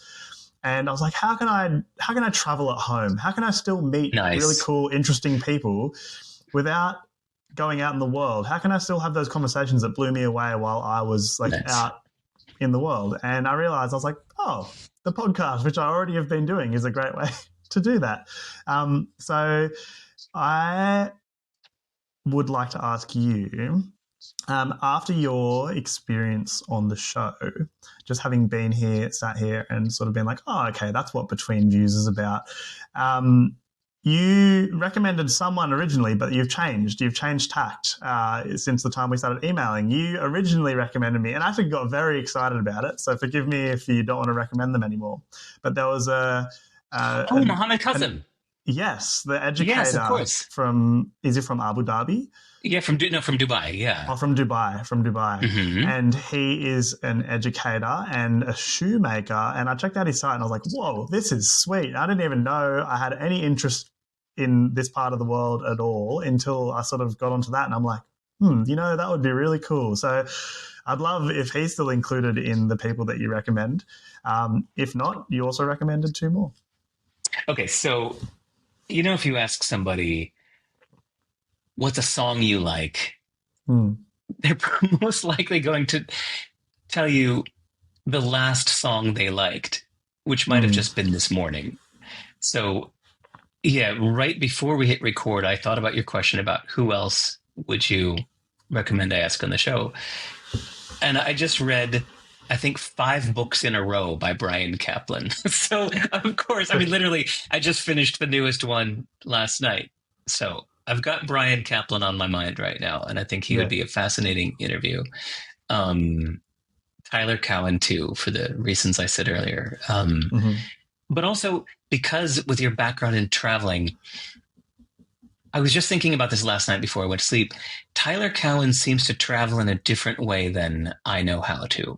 And I was like, how can I travel at home? How can I still meet really Nice. cool, interesting people without going out in the world? How can I still have those conversations that blew me away while I was like Nice. out in the world? And I realized, I was like, oh, the podcast, which I already have been doing, is a great way to do that. So I would like to ask you, after your experience on the show, just having been here, sat here, and sort of been like, oh, okay, that's what Between Views is about. you recommended someone originally, but you've changed. You've changed tact since the time we started emailing. You originally recommended me, and I actually got very excited about it. So forgive me if you don't want to recommend them anymore. But there was Mohammed Kazim. Yes, the Yes, of educator course. is he from Abu Dhabi? Yeah, from Dubai. Yeah. Oh, from Dubai. Mm-hmm. And he is an educator and a shoemaker. And I checked out his site and I was like, whoa, this is sweet. I didn't even know I had any interest in this part of the world at all until I sort of got onto that. And I'm like, that would be really cool. So I'd love if he's still included in the people that you recommend. If not, you also recommended 2 more. Okay, so, if you ask somebody, what's a song you like? They're most likely going to tell you the last song they liked, which might have just been this morning. So, yeah, right before we hit record, I thought about your question about who else would you recommend I ask on the show. And I just read, I think, 5 books in a row by Brian Kaplan. So, of course, literally, I just finished the newest one last night. So I've got Brian Kaplan on my mind right now, and I think he would be a fascinating interview. Tyler Cowen, too, for the reasons I said earlier. But also because with your background in traveling, I was just thinking about this last night before I went to sleep. Tyler Cowen seems to travel in a different way than I know how to,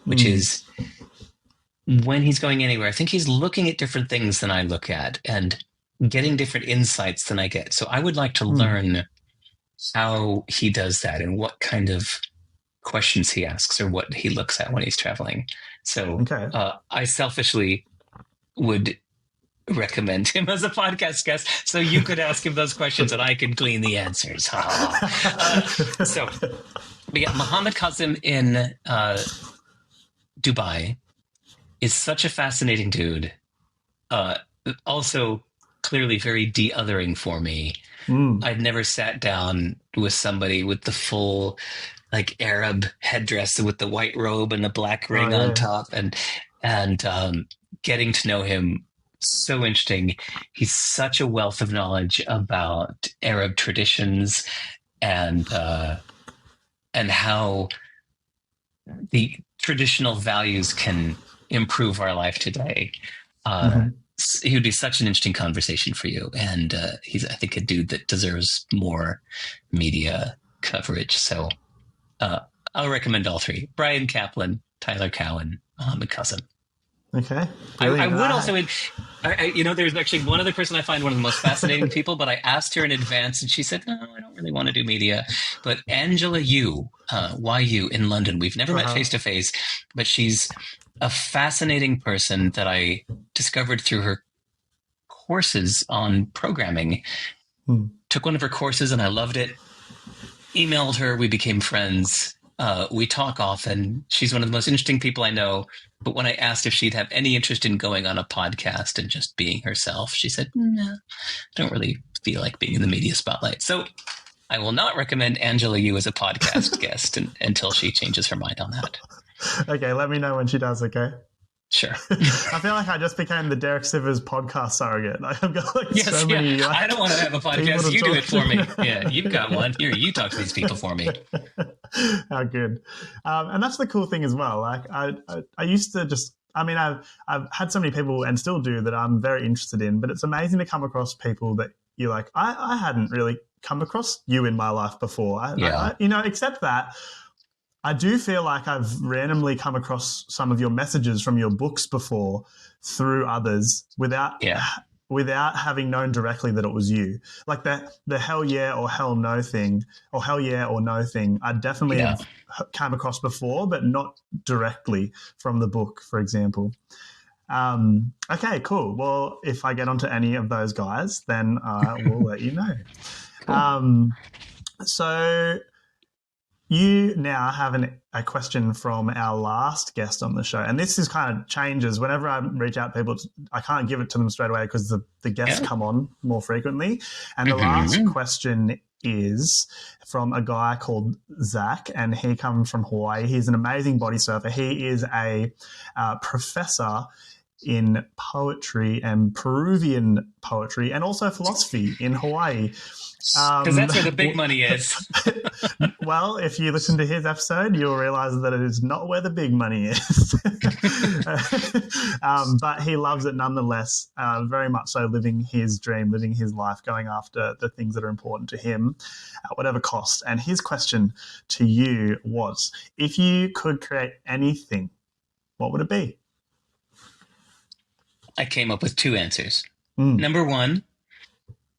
which is when he's going anywhere, I think he's looking at different things than I look at and getting different insights than I get. So I would like to learn how he does that and what kind of questions he asks or what he looks at when he's traveling. So I selfishly would recommend him as a podcast guest so you could ask him those questions and I could glean the answers. So we got Mohammed Kazim in Dubai is such a fascinating dude. Also clearly very de-othering for me. I'd never sat down with somebody with the full Arab headdress with the white robe and the black ring on top and getting to know him. So interesting. He's such a wealth of knowledge about Arab traditions and how the traditional values can improve our life today. He would be such an interesting conversation for you. And he's, I think, a dude that deserves more media coverage. So I'll recommend all 3. Brian Kaplan, Tyler Cowen, Mohammed Kazim. Okay. I would also, there's actually one other person I find one of the most fascinating people, but I asked her in advance and she said, no, I don't really want to do media. But Angela Yu, YU in London, we've never met face to face, but she's a fascinating person that I discovered through her courses on programming. Took one of her courses and I loved it. Emailed her, we became friends. We talk often. She's one of the most interesting people I know. But when I asked if she'd have any interest in going on a podcast and just being herself, she said, no, I don't really feel like being in the media spotlight. So I will not recommend Angela Yu as a podcast guest until she changes her mind on that. Okay, let me know when she does, okay? Sure. I feel like I just became the Derek Sivers podcast surrogate. I've got so many. I don't want to have a podcast. You do it for me. Yeah, you've got one. Here, you talk to these people for me. How good. And that's the cool thing as well. I used to just, I've had so many people and still do that I'm very interested in, but it's amazing to come across people that you're like, I hadn't really come across you in my life before. Except that I do feel like I've randomly come across some of your messages from your books before through others without having known directly that it was you. Like the hell yeah or hell no thing, or hell yeah or no thing, I definitely have come across before, but not directly from the book, for example. Okay, cool. Well, if I get onto any of those guys, then I will let you know. Cool. So you now have a question from our last guest on the show. And this is kind of changes. Whenever I reach out to people, I can't give it to them straight away because the guests come on more frequently. And the last question is from a guy called Zach, and he comes from Hawaii. He's an amazing body surfer. He is a professor in poetry and Peruvian poetry, and also philosophy in Hawaii. Because that's where the big money is. Well, if you listen to his episode, you'll realize that it is not where the big money is. But he loves it nonetheless, very much so, living his dream, living his life, going after the things that are important to him at whatever cost. And his question to you was, if you could create anything, what would it be? I came up with two answers. Number one,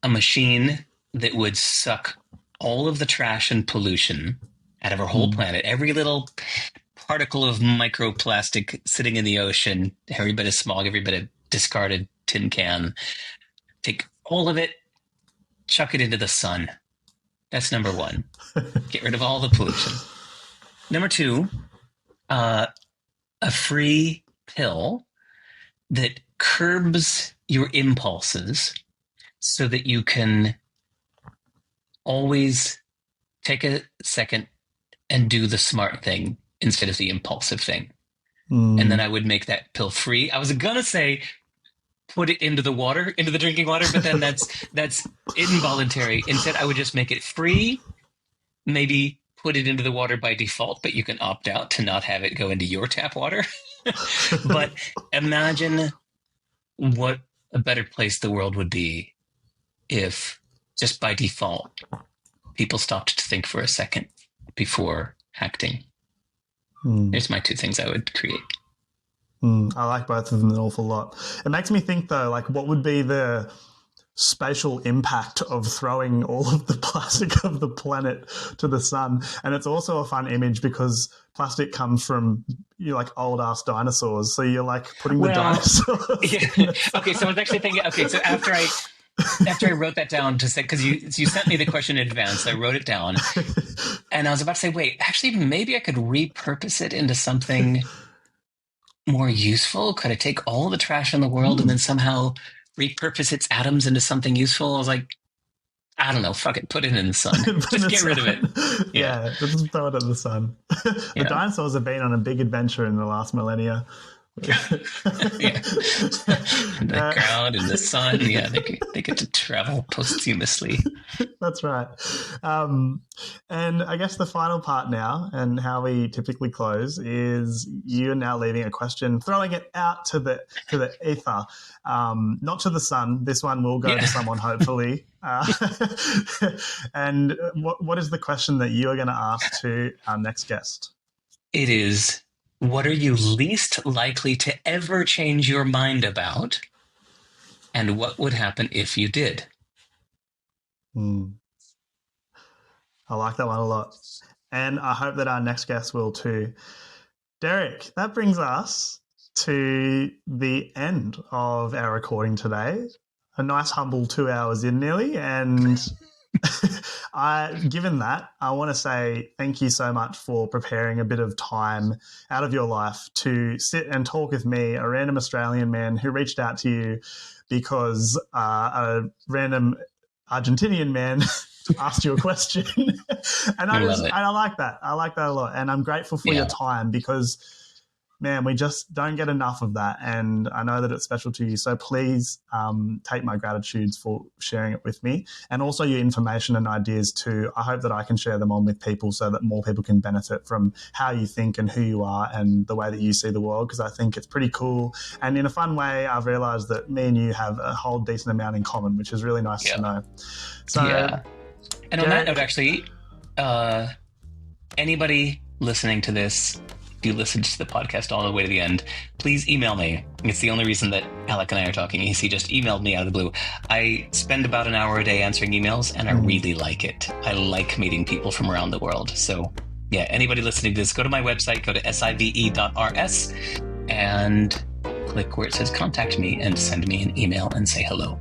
a machine that would suck all of the trash and pollution out of our whole planet. Every little particle of microplastic sitting in the ocean, every bit of smog, every bit of discarded tin can. Take all of it, chuck it into the sun. That's number one. Get rid of all the pollution. Number two, a free pill that curbs your impulses so that you can always take a second and do the smart thing instead of the impulsive thing. And then I would make that pill free. I was going to say put it into the water, into the drinking water, but then that's involuntary. Instead, I would just make it free, maybe put it into the water by default, but you can opt out to not have it go into your tap water. But imagine what a better place the world would be if just by default, people stopped to think for a second before acting. There's my two things I would create. I like both of them an awful lot. It makes me think, though, like, what would be the spatial impact of throwing all of the plastic of the planet to the sun? And it's also a fun image because plastic comes from, like, old-ass dinosaurs. So you're, like, putting the dinosaurs. Yeah. Okay, so I was actually thinking, so after I wrote that down to say, because you sent me the question in advance, I wrote it down, and I was about to say, wait, actually, maybe I could repurpose it into something more useful. Could I take all the trash in the world and then somehow repurpose its atoms into something useful? I was like, I don't know, fuck it, put it in the sun. Just get rid of it. Yeah, just throw it in the sun. The dinosaurs have been on a big adventure in the last millennia. The ground and the sun, they get to travel posthumously. That's right. And I guess the final part now, and how we typically close, is you're now leaving a question, throwing it out to the ether, not to the sun. This one will go to someone, hopefully. And what is the question that you are going to ask to our next guest? It is, what are you least likely to ever change your mind about? And what would happen if you did? I like that one a lot. And I hope that our next guest will too. Derek, that brings us to the end of our recording today. A nice humble 2 hours in nearly. And given that, I want to say thank you so much for preparing a bit of time out of your life to sit and talk with me, a random Australian man who reached out to you because a random Argentinian man asked you a question. And I like that. I like that a lot. And I'm grateful for your time because, man, we just don't get enough of that. And I know that it's special to you. So please take my gratitudes for sharing it with me, and also your information and ideas too. I hope that I can share them on with people so that more people can benefit from how you think and who you are and the way that you see the world, because I think it's pretty cool. And in a fun way, I've realized that me and you have a whole decent amount in common, which is really nice to know. So, and on that note, actually, anybody listening to this, if you listened to the podcast all the way to the end, please email me. It's the only reason that Alec and I are talking. He just emailed me out of the blue. I spend about an hour a day answering emails, and I really like it. I like meeting people from around the world. So, anybody listening to this, go to my website, go to sive.rs, and click where it says contact me and send me an email and say hello.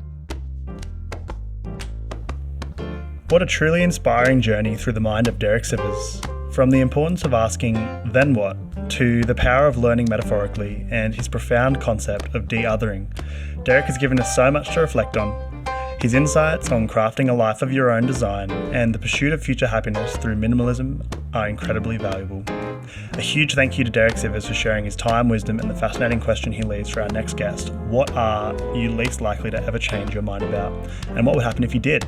What a truly inspiring journey through the mind of Derek Sivers. From the importance of asking, then what, to the power of learning metaphorically and his profound concept of de-othering, Derek has given us so much to reflect on. His insights on crafting a life of your own design and the pursuit of future happiness through minimalism are incredibly valuable. A huge thank you to Derek Sivers for sharing his time, wisdom, and the fascinating question he leaves for our next guest. What are you least likely to ever change your mind about? And what would happen if you did?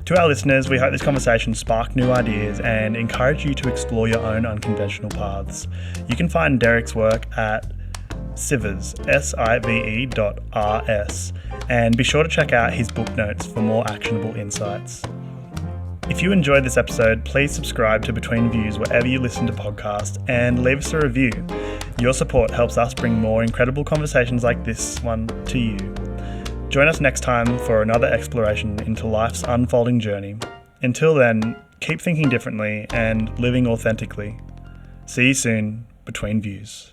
To our listeners, we hope this conversation sparked new ideas and encourage you to explore your own unconventional paths. You can find Derek's work at Sivers, sive.rs, and be sure to check out his book notes for more actionable insights. If you enjoyed this episode, please subscribe to Between Views wherever you listen to podcasts and leave us a review. Your support helps us bring more incredible conversations like this one to you. Join us next time for another exploration into life's unfolding journey. Until then, keep thinking differently and living authentically. See you soon, Between Views.